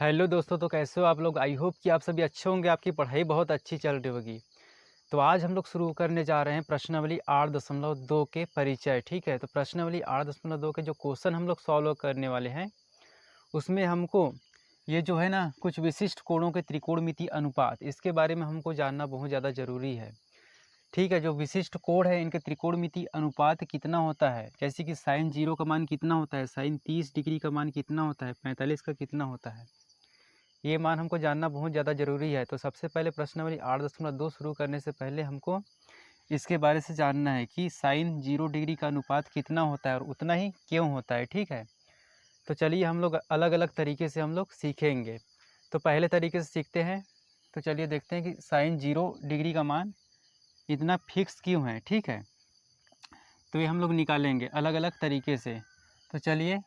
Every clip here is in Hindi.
हेलो दोस्तों, तो कैसे हो आप लोग। आई होप कि आप सभी अच्छे होंगे, आपकी पढ़ाई बहुत अच्छी चल रही होगी। तो आज हम लोग शुरू करने जा रहे हैं प्रश्नावली 8.2 के परिचय। ठीक है, तो प्रश्नावली 8.2 के जो क्वेश्चन हम लोग सॉल्व करने वाले हैं उसमें हमको ये जो है ना कुछ विशिष्ट कोणों के त्रिकोणमितीय अनुपात, इसके बारे में हमको जानना बहुत ज़्यादा ज़रूरी है। ठीक है, जो विशिष्ट कोण है इनके त्रिकोणमितीय अनुपात कितना होता है, जैसे कि साइन 0 का मान कितना होता है, साइन 30 डिग्री का मान कितना होता है, 45 का कितना होता है, ये मान हमको जानना बहुत ज़्यादा ज़रूरी है। तो सबसे पहले प्रश्नावली 8.2 शुरू करने से पहले हमको इसके बारे से जानना है कि साइन 0 डिग्री का अनुपात कितना होता है और उतना ही क्यों होता है। ठीक है, तो चलिए हम लोग अलग अलग तरीके से हम लोग सीखेंगे। तो पहले तरीके से सीखते हैं। तो चलिए देखते हैं कि साइन 0 डिग्री का मान इतना फिक्स क्यों है। ठीक है, तो ये हम लोग निकालेंगे अलग अलग तरीके से। तो चलिए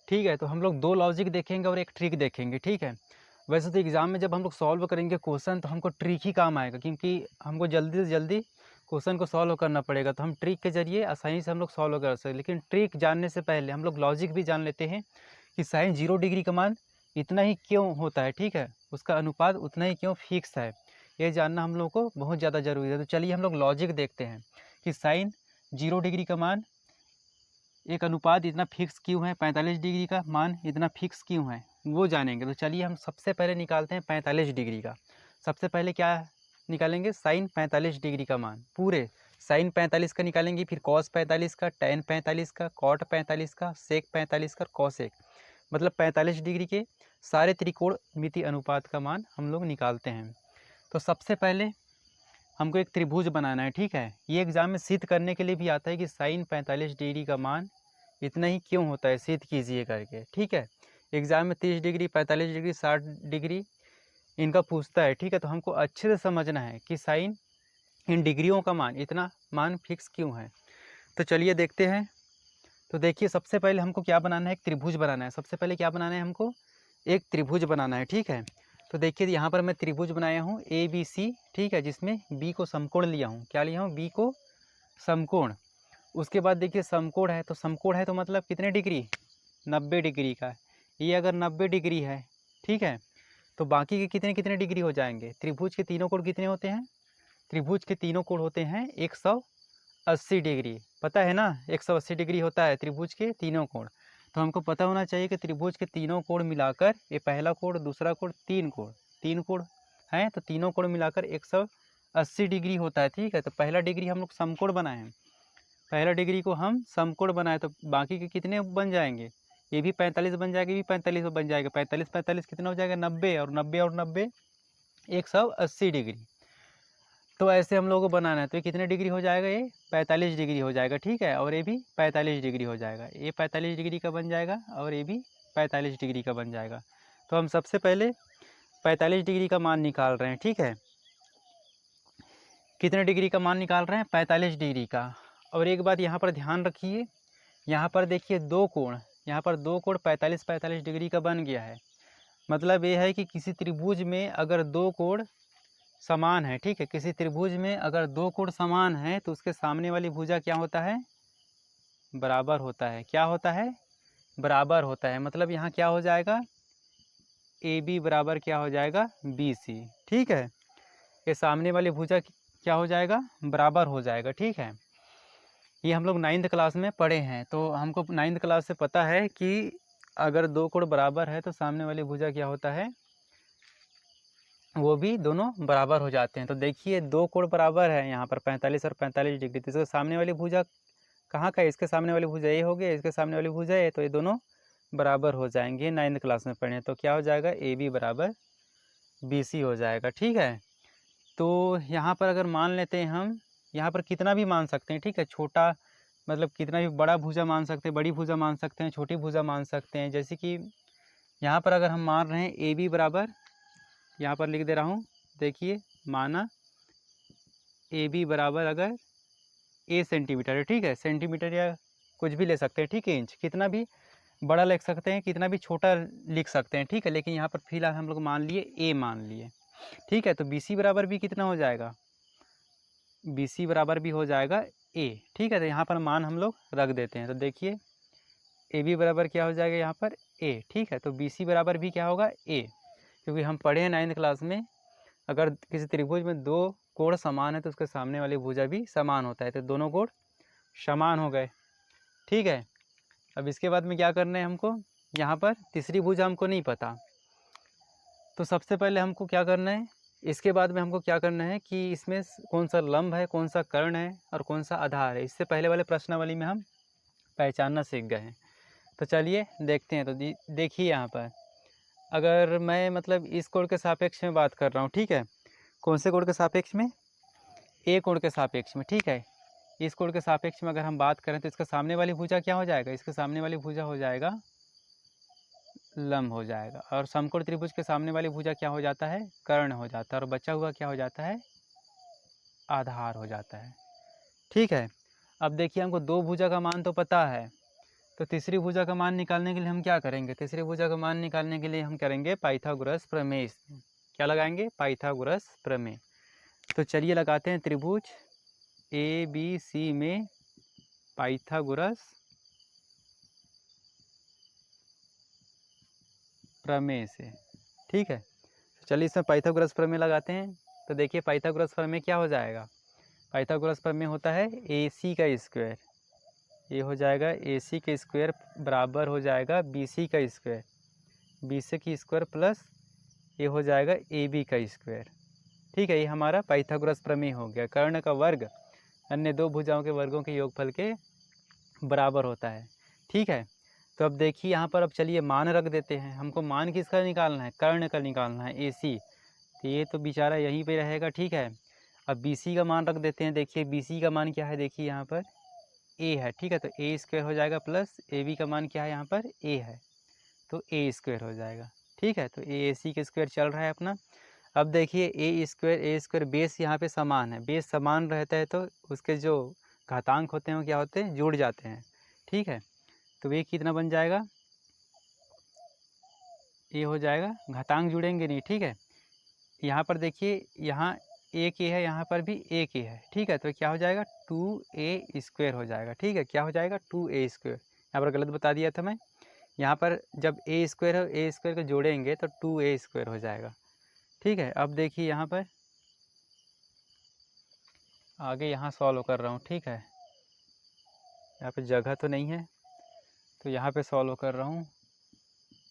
ठीक है, तो हम लोग दो लॉजिक देखेंगे और एक ट्रिक देखेंगे। ठीक है, वैसे तो एग्ज़ाम में जब हम लोग सॉल्व करेंगे क्वेश्चन तो हमको ट्रिक ही काम आएगा, क्योंकि हमको जल्दी से जल्दी क्वेश्चन को सॉल्व करना पड़ेगा। तो हम ट्रिक के जरिए आसानी से हम लोग सॉल्व कर सकते हैं। लेकिन ट्रिक जानने से पहले हम लोग लॉजिक भी जान लेते हैं कि साइन 0 डिग्री का मान इतना ही क्यों होता है। ठीक है, उसका अनुपात उतना ही क्यों फिक्स है, ये जानना हम लोग को बहुत ज़्यादा ज़रूरी है। तो चलिए हम लोग लॉजिक देखते हैं कि साइन 0 डिग्री का मान एक अनुपात इतना फिक्स क्यों है, 45 डिग्री का मान इतना फिक्स क्यों है, वो जानेंगे। तो चलिए हम सबसे पहले निकालते हैं 45 डिग्री का। सबसे पहले क्या निकालेंगे, साइन 45 डिग्री का मान, पूरे साइन 45 का निकालेंगे, फिर कॉस 45 का, टैन 45 का, कॉट 45 का, सेक 45 का, कॉसेक, मतलब 45 डिग्री के सारे त्रिकोणमितीय अनुपात का मान हम लोग निकालते हैं। तो सबसे पहले हमको एक त्रिभुज बनाना है। ठीक है, ये एग्जाम में सिद्ध करने के लिए भी आता है कि साइन 45 डिग्री का मान इतना ही क्यों होता है, सिद्ध कीजिए करके। ठीक है, एग्जाम में 30 डिग्री, 45 डिग्री, 60 डिग्री इनका पूछता है। ठीक है, तो हमको अच्छे से समझना है कि साइन इन डिग्रियों का मान इतना मान फिक्स क्यों है। तो चलिए देखते हैं। तो देखिए सबसे पहले हमको क्या बनाना है, एक त्रिभुज बनाना है। सबसे पहले क्या बनाना है, हमको एक त्रिभुज बनाना है। ठीक है, तो देखिए यहाँ पर मैं त्रिभुज बनाया हूँ ABC। ठीक है, जिसमें B को समकोण लिया हूँ, क्या लिया हूँ, B को समकोण। उसके बाद देखिए समकोण है, तो समकोण है तो मतलब कितने डिग्री, 90 डिग्री का। ये अगर 90 डिग्री है, ठीक है, तो बाकी के कितने कितने डिग्री हो जाएंगे, त्रिभुज के तीनों कोण कितने होते हैं, त्रिभुज के तीनों कोण होते हैं 180 डिग्री। पता है ना, 180 डिग्री होता है त्रिभुज के तीनों कोण। तो हमको पता होना चाहिए कि त्रिभुज के तीनों कोण मिलाकर, ये पहला कोण, दूसरा कोण, तीन कोण हैं, तो तीनों कोण मिलाकर 180 डिग्री होता है। ठीक है, तो पहला डिग्री हम लोग समकोण बनाए हैं, पहला डिग्री को हम समकोण बनाए, तो बाकी के कितने बन जाएंगे, ये भी 45 बन जाएगा, ये भी 45 बन जाएगा, 45 45 कितना हो जाएगा, 90, और 90 और 90 180 डिग्री। तो ऐसे हम लोगों को बनाना है। तो ये कितने डिग्री हो जाएगा, ये 45 डिग्री हो जाएगा। ठीक है, और ये भी 45 डिग्री हो जाएगा, ये 45 डिग्री का बन जाएगा और ये भी 45 डिग्री का बन जाएगा। तो हम सबसे पहले 45 डिग्री का मान निकाल रहे हैं। ठीक है, कितने डिग्री का मान निकाल रहे हैं, 45 डिग्री का। और एक बात यहाँ पर ध्यान रखिए, यहाँ पर देखिए दो कोण, यहाँ पर दो कोण 45 45 डिग्री का बन गया है। मतलब ये है कि किसी त्रिभुज में अगर दो कोण समान है, ठीक है, किसी त्रिभुज में अगर दो कोण समान है तो उसके सामने वाली भुजा क्या होता है, बराबर होता है। क्या होता है, बराबर होता है। मतलब यहाँ क्या हो जाएगा, AB बराबर क्या हो जाएगा, BC। ठीक है, ये सामने वाली भुजा क्या हो जाएगा, बराबर हो जाएगा। ठीक है, ये हम लोग 9th क्लास में पढ़े हैं, तो हमको 9th क्लास से पता है कि अगर दो कोण बराबर है तो सामने वाली भुजा क्या होता है, वो भी दोनों बराबर हो जाते हैं। तो देखिए दो कोण बराबर है यहाँ पर 45 और 45 डिग्री, तो इसके सामने वाली भुजा कहाँ का है, इसके सामने वाली भुजा ये हो गया, इसके सामने वाली भुजा ये, तो ये दोनों बराबर हो जाएंगे। 9th क्लास में पढ़े, तो क्या हो जाएगा, AB बराबर BC हो जाएगा। ठीक है, तो यहाँ पर अगर मान लेते हैं हम, यहाँ पर कितना भी मान सकते हैं। ठीक है, छोटा मतलब कितना भी बड़ा भुजा मान सकते हैं, बड़ी भुजा मान सकते हैं, छोटी भुजा मान सकते हैं। जैसे कि यहाँ पर अगर हम मान रहे हैं AB बराबर, यहाँ पर लिख दे रहा हूँ, देखिए माना AB बराबर अगर A सेंटीमीटर है, ठीक है, सेंटीमीटर या कुछ भी ले सकते हैं, ठीक है, इंच, कितना भी बड़ा लिख सकते हैं, कितना भी छोटा लिख सकते हैं। ठीक है, लेकिन यहाँ पर फिलहाल हम लोग मान लिए A मान लिए। ठीक है, तो BC बराबर भी कितना हो जाएगा, BC बराबर भी हो जाएगा A। ठीक है, तो यहाँ पर मान हम लोग रख देते हैं। तो देखिए AB बराबर क्या हो जाएगा, यहाँ पर ए, ठीक है। तो बी सी बराबर भी क्या होगा, ए, क्योंकि हम पढ़े हैं 9th क्लास में अगर किसी त्रिभुज में दो कोण समान है तो उसके सामने वाली भुजा भी समान होता है, तो दोनों कोण समान हो गए, ठीक है। अब इसके बाद में क्या करना है हमको, यहाँ पर तीसरी भुजा हमको नहीं पता, तो सबसे पहले हमको क्या करना है, इसके बाद में हमको क्या करना है कि इसमें कौन सा लंब है, कौन सा कर्ण है और कौन सा आधार है, इससे पहले वाले प्रश्नावली में हम पहचानना सीख गए हैं। तो चलिए देखते हैं। तो देखिए यहाँ पर अगर मैं मतलब इस कोण के सापेक्ष में बात कर रहा हूँ, ठीक है, कौन से कोण के सापेक्ष में, ए कोण के सापेक्ष में, ठीक है। इस कोण के सापेक्ष में अगर हम बात करें तो इसका सामने वाली भुजा क्या हो जाएगा, इसके सामने वाली भुजा हो जाएगा लंब हो जाएगा, और समकोण त्रिभुज के सामने वाली भुजा क्या हो जाता है, कर्ण हो जाता है, और बचा हुआ क्या हो जाता है, आधार हो जाता है, ठीक है। अब देखिए हमको दो भुजा का मान तो पता है, तो तीसरी भुजा का मान निकालने के लिए हम क्या करेंगे, तीसरी भुजा का मान निकालने के लिए हम करेंगे पाइथागोरस प्रमेय। क्या लगाएंगे, पाइथागोरस प्रमेय। तो चलिए लगाते हैं त्रिभुज ए बी सी में पाइथागोरस प्रमेय से, ठीक है। तो चलिए इसमें पाइथागोरस प्रमेय लगाते हैं। तो देखिए पाइथागोरस प्रमेय क्या हो जाएगा, पाइथागोरस प्रमेय होता है ए सी का स्क्वायर, ये हो जाएगा ए सी का स्क्वायर बराबर हो जाएगा बी सी का स्क्वायर, बी सी की स्क्वायर प्लस ये हो जाएगा ए बी का स्क्वायर, ठीक है। ये हमारा पाइथागोरस प्रमेय हो गया, कर्ण का वर्ग अन्य दो भुजाओं के वर्गों के योगफल के बराबर होता है, ठीक है। तो अब देखिए यहाँ पर, अब चलिए मान रख देते हैं, हमको मान किसका निकालना है, कर्ण का निकालना है, ए सी, तो ये तो बेचारा यहीं पे रहेगा, ठीक है। अब बी सी का मान रख देते हैं, देखिए बी सी का मान क्या है, देखिए यहाँ पर ए है, ठीक है, तो ए स्क्वायर हो जाएगा प्लस ए बी का मान क्या है यहाँ पर ए है, तो ए स्क्वायर हो जाएगा, ठीक है। तो ए सी के स्क्वायर चल रहा है अपना। अब देखिए ए स्क्वायर बेस यहाँ पे समान है, बेस समान रहता है तो उसके जो घातांक होते हैं वो क्या होते हैं, जुड़ जाते हैं, ठीक है। तो ये कितना बन जाएगा, ये हो जाएगा, घातांक जुड़ेंगे नहीं, ठीक है। यहाँ पर देखिए यहाँ एक ए है, यहाँ पर भी एक ए है, ठीक है, तो क्या हो जाएगा 2a स्क्वायर हो जाएगा, ठीक है। क्या हो जाएगा 2a स्क्वायर, यहाँ पर गलत बता दिया था मैं, यहाँ पर जब ए स्क्वायर है ए स्क्वायर को जोड़ेंगे तो 2a स्क्वायर हो जाएगा, ठीक है। अब देखिए यहाँ पर आगे यहाँ सॉल्व कर रहा हूँ, ठीक है, यहाँ पे जगह तो नहीं है तो यहाँ पे सॉल्व कर रहा हूँ।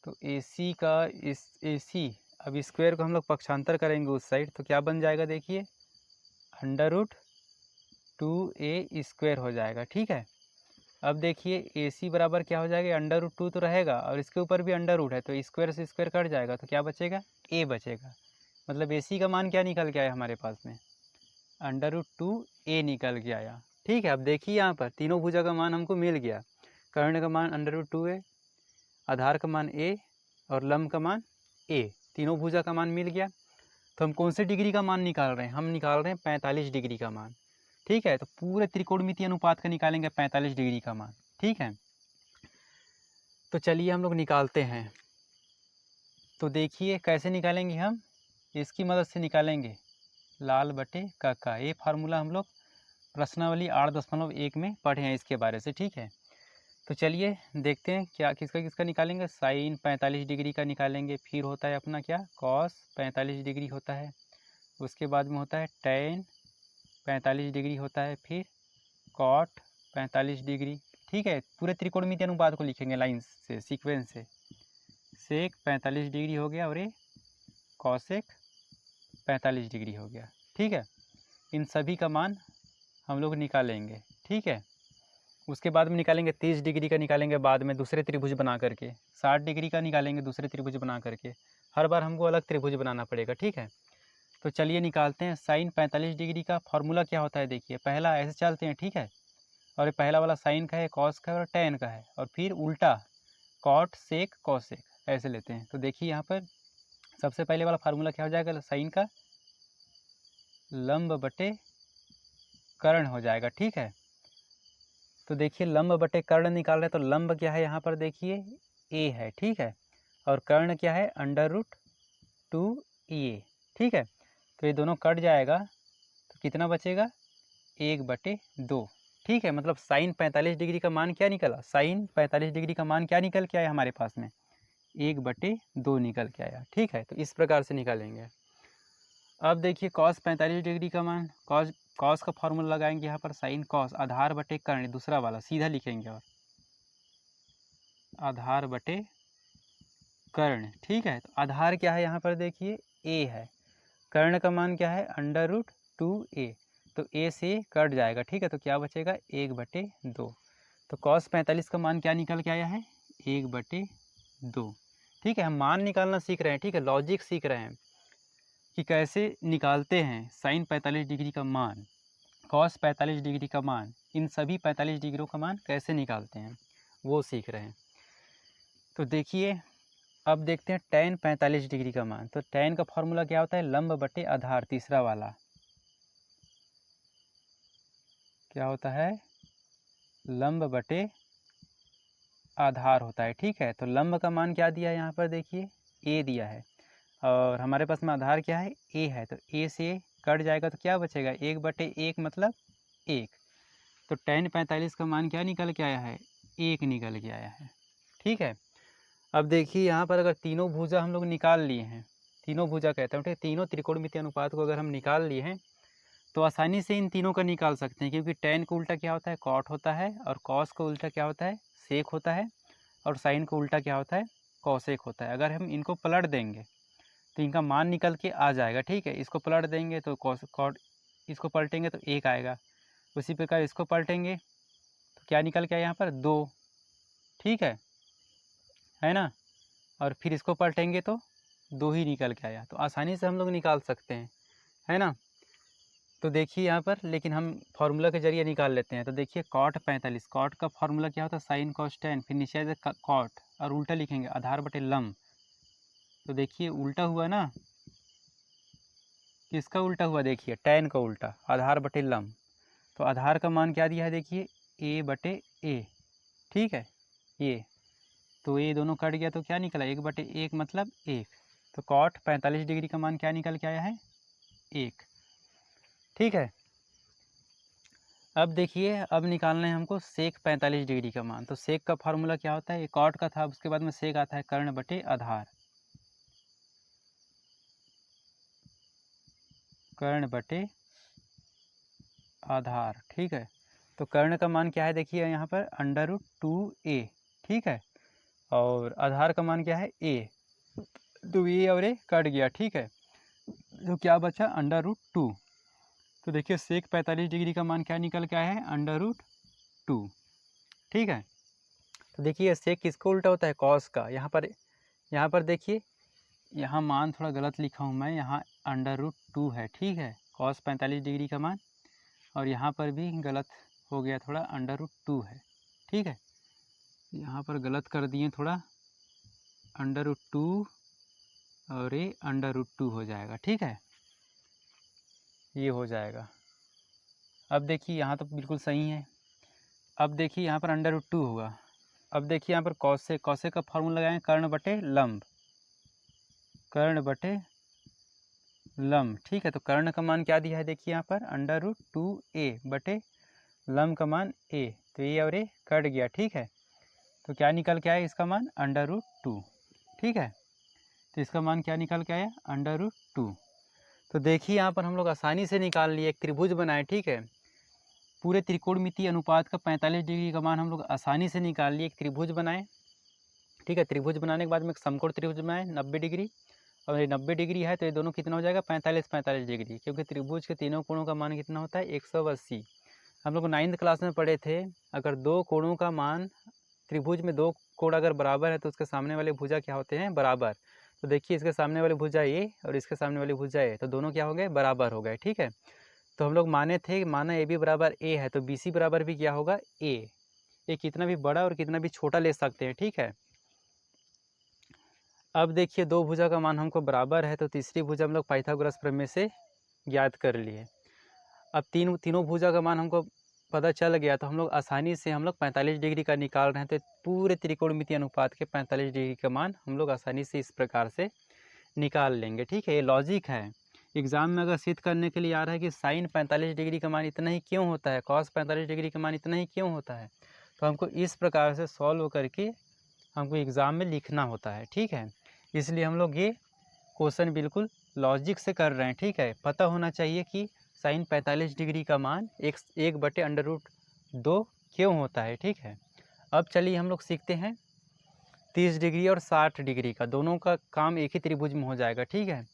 तो ए सी का इस ए सी, अब स्क्वायर को हम लोग पक्षांतर करेंगे उस साइड, तो क्या बन जाएगा देखिए √2a स्क्वायर हो जाएगा, ठीक है। अब देखिए ए सी बराबर क्या हो जाएगा, √2 तो रहेगा और इसके ऊपर भी अंडर रूट है, तो स्क्वायर से स्क्वायर कट जाएगा, तो क्या बचेगा, ए बचेगा। मतलब ए सी का मान क्या निकल के आया हमारे पास में, √2a निकल के आया, ठीक है। अब देखिए यहाँ पर तीनों भुजा का मान हमको मिल गया, कर्ण का मान √2a, आधार का मान a और लंब का मान a, तीनों भुजा का मान मिल गया। तो हम कौन से डिग्री का मान निकाल रहे हैं, हम निकाल रहे हैं 45 डिग्री का मान, ठीक है। तो पूरे त्रिकोणमितीय अनुपात का निकालेंगे 45 डिग्री का मान, ठीक है। तो चलिए हम लोग निकालते हैं। तो देखिए कैसे निकालेंगे हम, इसकी मदद से निकालेंगे, लाल बटे काका, ये फार्मूला हम लोग प्रश्नावली 8.1 में पढ़े हैं इसके बारे से, ठीक है। तो चलिए देखते हैं क्या किसका किसका निकालेंगे, साइन 45 डिग्री का निकालेंगे, फिर होता है अपना क्या, कॉस 45 डिग्री होता है, उसके बाद में होता है टैन 45 डिग्री होता है, फिर कॉट 45 डिग्री, ठीक है। पूरे त्रिकोणमितीय अनुपात को लिखेंगे लाइन से, सीक्वेंस से, सेक 45 डिग्री हो गया और ये कॉसेक 45 डिग्री हो गया, ठीक है। इन सभी का मान हम लोग निकालेंगे, ठीक है। उसके बाद में निकालेंगे 30 डिग्री का, निकालेंगे बाद में दूसरे त्रिभुज बना करके, 60 डिग्री का निकालेंगे दूसरे त्रिभुज बना करके, हर बार हमको अलग त्रिभुज बनाना पड़ेगा, ठीक है। तो चलिए निकालते हैं। साइन 45 डिग्री का फॉर्मूला क्या होता है, देखिए पहला ऐसे चलते हैं, ठीक है, और ये पहला वाला साइन का है, कॉस का है और टैन का है, और फिर उल्टा कॉट सेक कॉसेक ऐसे लेते हैं। तो देखिए यहाँ पर सबसे पहले वाला फार्मूला क्या हो जाएगा, साइन का लंब बटे कर्ण हो जाएगा, ठीक है। तो देखिए लंब बटे कर्ण निकाल रहे हैं, तो लंब क्या है यहाँ पर देखिए ए है, ठीक है, और कर्ण क्या है √2a, ठीक है। तो ये दोनों कट जाएगा तो कितना बचेगा 1/2, ठीक है। मतलब साइन 45 डिग्री का मान क्या निकला, साइन 45 डिग्री का मान क्या निकल के आया हमारे पास में 1/2 निकल के आया। ठीक है, तो इस प्रकार से निकालेंगे। अब देखिए cos 45 डिग्री का मान, cos का फॉर्मूला लगाएंगे यहाँ पर sin cos आधार बटे कर्ण, दूसरा वाला सीधा लिखेंगे और आधार बटे कर्ण। ठीक है, तो आधार क्या है यहाँ पर देखिए a है, कर्ण का मान क्या है √2a, तो a से कट जाएगा। ठीक है, तो क्या बचेगा 1/2। तो cos 45 का मान क्या निकल के आया है 1/2। ठीक है, हम मान निकालना सीख रहे हैं। ठीक है, लॉजिक सीख रहे हैं कि कैसे निकालते हैं sin 45 डिग्री का मान, cos 45 डिग्री का मान, इन सभी 45 डिग्रियों का मान कैसे निकालते हैं वो सीख रहे हैं। तो देखिए अब देखते हैं tan 45 डिग्री का मान। तो tan का फॉर्मूला क्या होता है लंब बटे आधार, तीसरा वाला क्या होता है लंब बटे आधार होता है। ठीक है, तो लंब का मान क्या दिया है यहाँ पर देखिए a दिया है, और हमारे पास में आधार क्या है a है, तो a से कट जाएगा तो क्या बचेगा 1/1 मतलब 1। तो tan 45 का मान क्या निकल के आया है 1 निकल के आया है। ठीक है, अब देखिए यहाँ पर अगर तीनों भुजा हम लोग निकाल लिए हैं, तीनों भुजा कहते हैं, ठीक है, तीनों त्रिकोणमितीय अनुपात को अगर हम निकाल लिए हैं तो आसानी से इन तीनों का निकाल सकते हैं, क्योंकि tan को उल्टा क्या होता है cot होता है, और cos को उल्टा क्या होता है sec होता है, और sin को उल्टा क्या होता है cosec होता है। अगर हम इनको पलट देंगे तो इनका मान निकल के आ जाएगा। ठीक है, इसको पलट देंगे तो cot, इसको पलटेंगे तो 1 आएगा, उसी प्रकार इसको पलटेंगे तो क्या निकल के आया यहाँ पर 2। ठीक है ना, और फिर इसको पलटेंगे तो 2 ही निकल के आया। तो आसानी से हम लोग निकाल सकते हैं, है ना। तो देखिए यहाँ पर, लेकिन हम फार्मूला के जरिए निकाल लेते हैं। तो देखिए cot 45, cot का फार्मूला क्या होता है sin cos tan, फिर नीचे cot और उल्टा लिखेंगे आधार बटे लंब। तो देखिए उल्टा हुआ ना, किसका उल्टा हुआ देखिए tan का उल्टा, आधार बटे लंब। तो आधार का मान क्या दिया है देखिए a/a। ठीक है, ये तो ये दोनों कट गया तो क्या निकला 1/1 मतलब 1। तो cot 45 डिग्री का मान क्या निकल के आया है 1। ठीक है, अब देखिए अब निकालना है हमको sec 45 डिग्री का मान। तो sec का फार्मूला क्या होता है, ये cot का था, उसके बाद में sec आता है कर्ण बटे आधार, कर्ण बटे आधार। ठीक है, तो कर्ण का मान क्या है देखिए यहाँ पर √2a। ठीक है, और आधार का मान क्या है a, तो ये और ये कट गया। ठीक है, तो क्या बचा √2। तो देखिए sec 45 डिग्री का मान क्या निकल के आया है √2। ठीक है, तो देखिए sec किसको उल्टा होता है cos का। यहाँ पर देखिए यहाँ मान थोड़ा गलत लिखा हूँ मैं, यहाँ √2 है। ठीक है, cos 45 डिग्री का मान, और यहाँ पर भी गलत हो गया थोड़ा √2 है। ठीक है, यहाँ पर गलत कर दिए थोड़ा √2, और ये √2 हो जाएगा। ठीक है, ये हो जाएगा। अब देखिए यहाँ तो बिल्कुल सही है। अब देखिए यहाँ पर √2 होगा। अब देखिए यहाँ पर कौसे का फॉर्मूला लगाएं कर्ण बटे लंब, कर्ण बटे लंब। ठीक है, तो कर्ण का मान क्या दिया है देखिए यहाँ पर √2a बटे लंब का मान a, तो ये और ये कट गया। ठीक है, तो क्या निकल के आया इसका मान √2। ठीक है, तो इसका मान क्या निकल के आया √2। तो देखिए यहाँ पर हम लोग आसानी से निकाल लिए, एक त्रिभुज बनाए। ठीक है, पूरे त्रिकोणमितीय अनुपात का 45 डिग्री का मान हम लोग आसानी से निकाल लिए, एक त्रिभुज बनाए। ठीक है, त्रिभुज बनाने के बाद में एक समकोण त्रिभुज बनाए 90 डिग्री, और ये 90 डिग्री है तो ये दोनों कितना हो जाएगा 45 डिग्री, क्योंकि त्रिभुज के तीनों कोणों का मान कितना होता है 180। हम लोग 9th क्लास में पढ़े थे, अगर दो कोणों का मान, त्रिभुज में दो कोण अगर बराबर है तो उसके सामने वाले भुजा क्या होते हैं बराबर। तो देखिए इसके सामने वाले भुजा ए और इसके सामने वाली भुजा ए, तो दोनों क्या हो गए बराबर हो गए। ठीक है, तो हम लोग माने थे माना ए बी बराबर ए है, तो बी सी बराबर भी क्या होगा ए। ये कितना भी बड़ा और कितना भी छोटा ले सकते हैं। ठीक है, अब देखिए दो भुजा का मान हमको बराबर है, तो तीसरी भुजा हम लोग पाइथागोरस प्रमेय से ज्ञात कर लिए। अब तीनों भुजा का मान हमको पता चल गया, तो हम लोग आसानी से 45 डिग्री का निकाल रहे हैं, तो पूरे त्रिकोणमितीय अनुपात के 45 डिग्री का मान हम लोग आसानी से इस प्रकार से निकाल लेंगे। ठीक है, ये लॉजिक है। एग्जाम में अगर सिद्ध करने के लिए आ रहा है कि साइन 45 डिग्री का मान इतना ही क्यों होता है, कॉस 45 डिग्री का मान इतना ही क्यों होता है, तो हमको इस प्रकार से सॉल्व करके हमको एग्ज़ाम में लिखना होता है, ठीक है। इसलिए हम लोग ये क्वेश्चन बिल्कुल लॉजिक से कर रहे हैं, ठीक है। पता होना चाहिए कि साइन 45 डिग्री का मान 1/√2 क्यों होता है, ठीक है। अब चलिए हम लोग सीखते हैं 30 डिग्री और 60 डिग्री का, दोनों का काम एक ही त्रिभुज में हो जाएगा, ठीक है।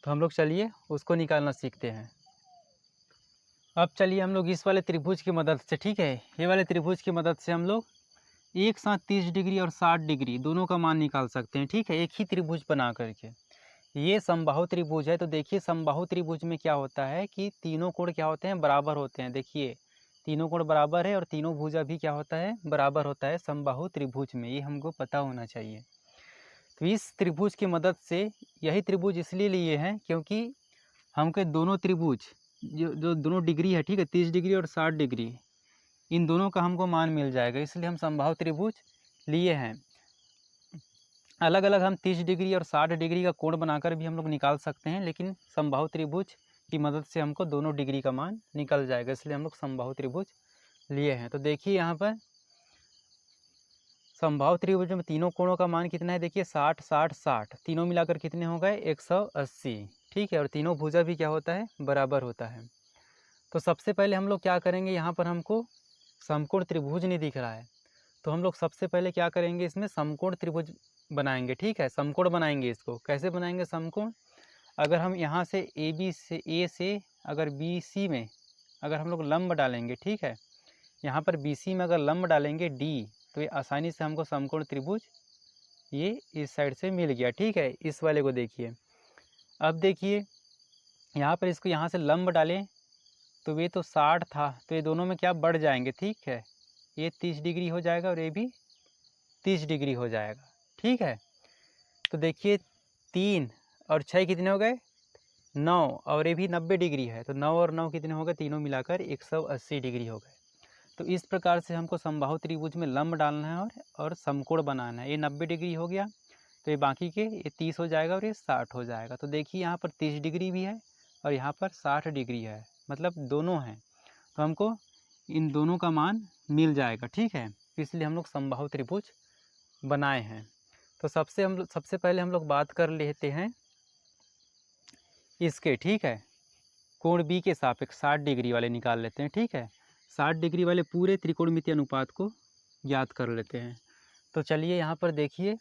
तो हम लोग चलिए उसको निकालना सीखते हैं। अब चलिए हम लोग इस वाले त्रिभुज की मदद से, ठीक है, ये वाले त्रिभुज की मदद से हम लोग एक साथ 30 डिग्री और 60 डिग्री दोनों का मान निकाल सकते हैं, ठीक है, एक ही त्रिभुज बना करके। ये समबाहु त्रिभुज है, तो देखिए समबाहु त्रिभुज में क्या होता है कि तीनों कोण क्या होते हैं, बराबर होते हैं। देखिए तीनों कोण बराबर है और तीनों भुजा भी क्या होता है, बराबर होता है समबाहु त्रिभुज में, ये हमको पता होना चाहिए। तो इस त्रिभुज की मदद से, यही त्रिभुज इसलिए लिए हैं क्योंकि हमके दोनों त्रिभुज जो जो दोनों डिग्री है, ठीक है, 30 डिग्री और 60 डिग्री, इन दोनों का हमको मान मिल जाएगा, इसलिए हम समबाहु त्रिभुज लिए हैं। अलग अलग हम 30 डिग्री और 60 डिग्री का कोण बनाकर भी हम लोग निकाल सकते हैं, लेकिन समबाहु त्रिभुज की मदद से हमको दोनों डिग्री का मान निकल जाएगा, इसलिए हम लोग समबाहु त्रिभुज लिए हैं। तो देखिए यहाँ पर समबाहु त्रिभुज में तीनों कोणों का मान कितना है, देखिए 60 60 60, तीनों मिलाकर कितने हो गए 180, ठीक है। और तीनों भुजा भी क्या होता है, बराबर होता है। तो सबसे पहले हम लोग क्या करेंगे, यहाँ पर हमको समकोण त्रिभुज नहीं दिख रहा है, तो हम लोग सबसे पहले क्या करेंगे, इसमें समकोण त्रिभुज बनाएंगे, ठीक है, समकोण बनाएंगे। इसको कैसे बनाएंगे समकोण, अगर हम यहाँ से ए से अगर बी सी में अगर हम लोग लंब डालेंगे, ठीक है, यहाँ पर बी सी में अगर लंब डालेंगे डी, तो ये आसानी से हमको समकोण त्रिभुज ये इस साइड से मिल गया, ठीक है। इस वाले को देखिए, अब देखिए यहाँ पर इसको यहाँ से लंब डालें तो ये तो 60 था, तो ये दोनों में क्या बढ़ जाएंगे, ठीक है, ये 30 डिग्री हो जाएगा और ये भी 30 डिग्री हो जाएगा, ठीक है। तो देखिए 3 और 6 कितने हो गए, 9, और ये भी 90 डिग्री है, तो 9 और 9 कितने हो गए, तीनों मिलाकर 180 डिग्री हो गए। तो इस प्रकार से हमको समबाहु त्रिभुज में लंब डालना है और समकोण बनाना है। ये 90 डिग्री हो गया, तो ये बाकी के ये 30 हो जाएगा और ये 60 हो जाएगा। तो देखिए यहाँ पर 30 डिग्री भी है और यहाँ पर 60 डिग्री है, मतलब दोनों हैं, तो हमको इन दोनों का मान मिल जाएगा, ठीक है। इसलिए हम लोग समबाहु त्रिभुज बनाए हैं। तो सबसे पहले हम लोग बात कर लेते हैं इसके, ठीक है, कोण बी के सापेक्ष 60 डिग्री वाले निकाल लेते हैं, ठीक है। 60 डिग्री वाले पूरे त्रिकोणमितीय अनुपात को ज्ञात कर लेते हैं। तो चलिए यहाँ पर देखिए,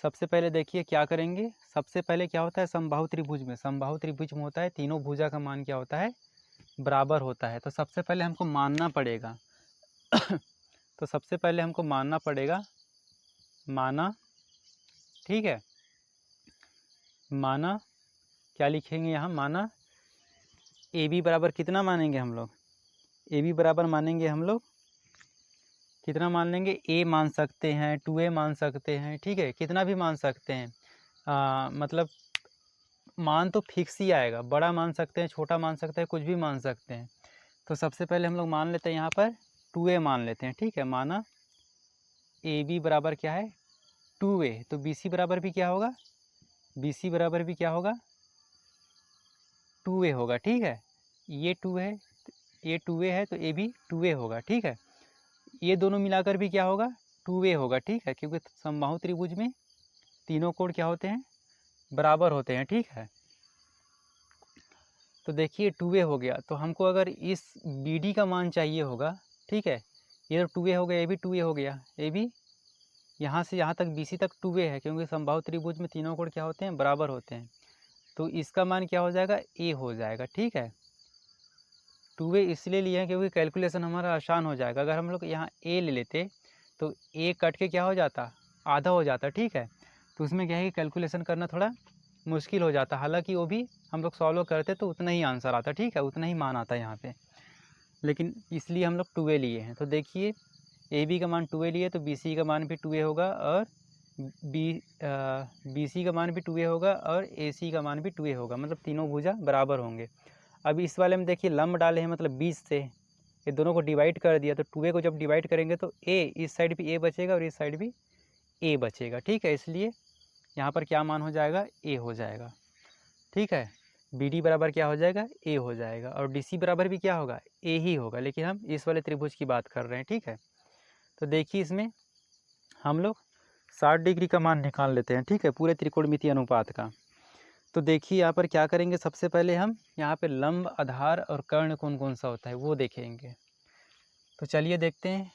सबसे पहले देखिए क्या करेंगे, सबसे पहले क्या होता है समबाहु त्रिभुज में होता है तीनों भुजा का मान क्या होता है, बराबर होता है। तो सबसे पहले हमको मानना पड़ेगा तो सबसे पहले हमको मानना पड़ेगा, माना, ठीक है, माना, क्या लिखेंगे यहाँ, माना ए बी बराबर कितना मानेंगे हम लोग, ए बी बराबर मानेंगे हम लोग कितना मान लेंगे, ए मान सकते हैं, 2a मान सकते हैं, ठीक है, कितना भी मान सकते हैं, मतलब मान तो फिक्स ही आएगा, बड़ा मान सकते हैं, छोटा मान सकते हैं, कुछ भी मान सकते हैं। तो सबसे पहले हम लोग मान लेते हैं यहाँ पर 2a मान लेते हैं, ठीक है, माना ए बी बराबर क्या है 2a, तो बी सी बराबर भी क्या होगा, बी सी बराबर भी क्या होगा 2a होगा, ठीक है। ये 2 है, ये 2a है, तो ए भी 2a होगा, ठीक है। ये दोनों मिलाकर भी क्या होगा 2a होगा, ठीक है, क्योंकि समबाहु त्रिभुज में तीनों कोण क्या होते हैं, बराबर होते हैं, ठीक है। तो देखिए 2a हो गया, तो हमको अगर इस BD का मान चाहिए होगा, ठीक है, ये तो 2a हो गया, ये भी 2a हो गया, ये भी यहाँ से यहाँ तक BC तक 2a है, क्योंकि समबाहु त्रिभुज में तीनों कोण क्या होते हैं, बराबर होते हैं। तो इसका मान क्या हो जाएगा, a हो जाएगा, ठीक है। 2a इसलिए लिए हैं क्योंकि कैलकुलेशन हमारा आसान हो जाएगा। अगर हम लोग यहाँ a ले लेते तो a कट के क्या हो जाता, आधा हो जाता, ठीक है। तो उसमें क्या है कि कैलकुलेशन करना थोड़ा मुश्किल हो जाता, हालांकि वो भी हम लोग सॉल्व करते तो उतना ही आंसर आता, ठीक है, उतना ही मान आता यहाँ पे, लेकिन इसलिए हम लोग 2a लिए हैं। तो देखिए ए बी का मान 2a लिए, तो BC का मान भी 2a होगा और BC का मान भी 2a होगा और AC का मान भी 2a होगा, मतलब तीनों भुजा बराबर होंगे। अब इस वाले में देखिए लंब डाले हैं, मतलब 20 से ये दोनों को डिवाइड कर दिया, तो 2a को जब डिवाइड करेंगे तो a इस साइड भी a बचेगा और इस साइड भी a बचेगा, ठीक है। इसलिए यहाँ पर क्या मान हो जाएगा, a हो जाएगा, ठीक है। BD बराबर क्या हो जाएगा, a हो जाएगा, और DC बराबर भी क्या होगा, a ही होगा, लेकिन हम इस वाले त्रिभुज की बात कर रहे हैं, ठीक है। तो देखिए इसमें हम लोग 60 डिग्री का मान निकाल लेते हैं, ठीक है, पूरे त्रिकोणमितीय अनुपात का। तो देखिए यहाँ पर क्या करेंगे, सबसे पहले हम यहाँ पे लंब, आधार और कर्ण कौन कौन सा होता है वो देखेंगे। तो चलिए देखते हैं।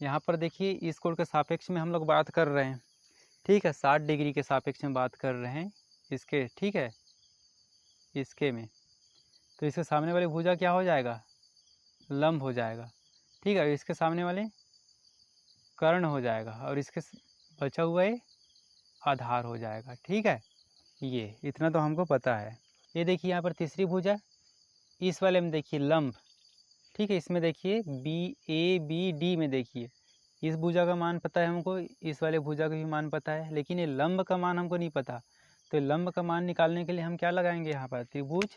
यहाँ पर देखिए इस कोण के सापेक्ष में हम लोग बात कर रहे हैं, ठीक है, 60 डिग्री के सापेक्ष में बात कर रहे हैं इसके, ठीक है, इसके में। तो इसके सामने वाली भुजा क्या हो जाएगा, लंब हो जाएगा, ठीक है, इसके सामने वाले कर्ण हो जाएगा और इसके बचा हुआ ये आधार हो जाएगा, ठीक है। ये इतना तो हमको पता है। ये देखिए यहाँ पर तीसरी भुजा, इस वाले में देखिए लंब, ठीक है, इसमें देखिए BABD में देखिए इस भुजा का मान पता है हमको, इस वाले भुजा का भी मान पता है, लेकिन ये लंब का मान हमको नहीं पता। तो लंब का मान निकालने के लिए हम क्या लगाएंगे, यहाँ पर त्रिभुज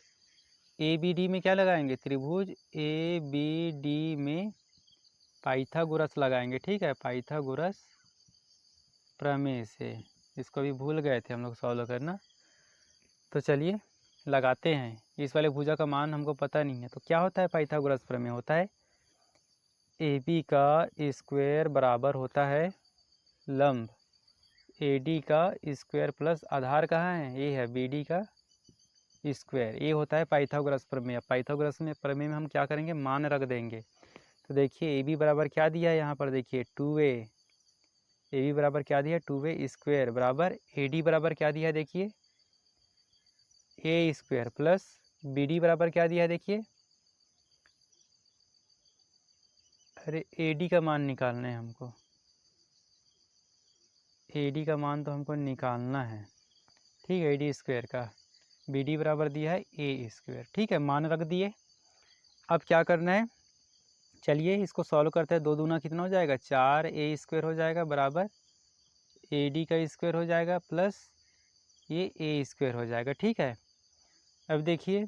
ABD में क्या लगाएंगे, त्रिभुज ABD में पाइथागोरस लगाएंगे, ठीक है, पाइथागोरस प्रमेय से। इसको भी भूल गए थे हम लोग सॉल्व करना। तो चलिए लगाते हैं। इस वाले भुजा का मान हमको पता नहीं है, तो क्या होता है पाइथागोरस प्रमेय, होता है AB का स्क्वायर बराबर होता है लंब AD का स्क्वायर प्लस आधार कहाँ है, ये है BD का स्क्वायर। ये होता है पाइथागोरस प्रमेय। पाइथागोरस में प्रमेय में हम क्या करेंगे, मान रख देंगे। तो देखिए AB बराबर क्या दिया है यहाँ पर, देखिए 2A, AB बराबर क्या दिया है 2A स्क्वायर बराबर AD बराबर क्या दिया है, देखिए A स्क्वायर प्लस BD बराबर क्या दिया है, देखिए, अरे AD का मान निकालना है हमको, AD का मान तो हमको निकालना है, ठीक है, AD स्क्वायर का। BD बराबर दिया है A स्क्वायर, ठीक है, मान रख दिए। अब क्या करना है, चलिए इसको सॉल्व करते हैं। 2 दूना कितना हो जाएगा, 4A स्क्वायर हो जाएगा बराबर AD का स्क्वायर हो जाएगा प्लस ये A स्क्वायर हो जाएगा, ठीक है। अब देखिए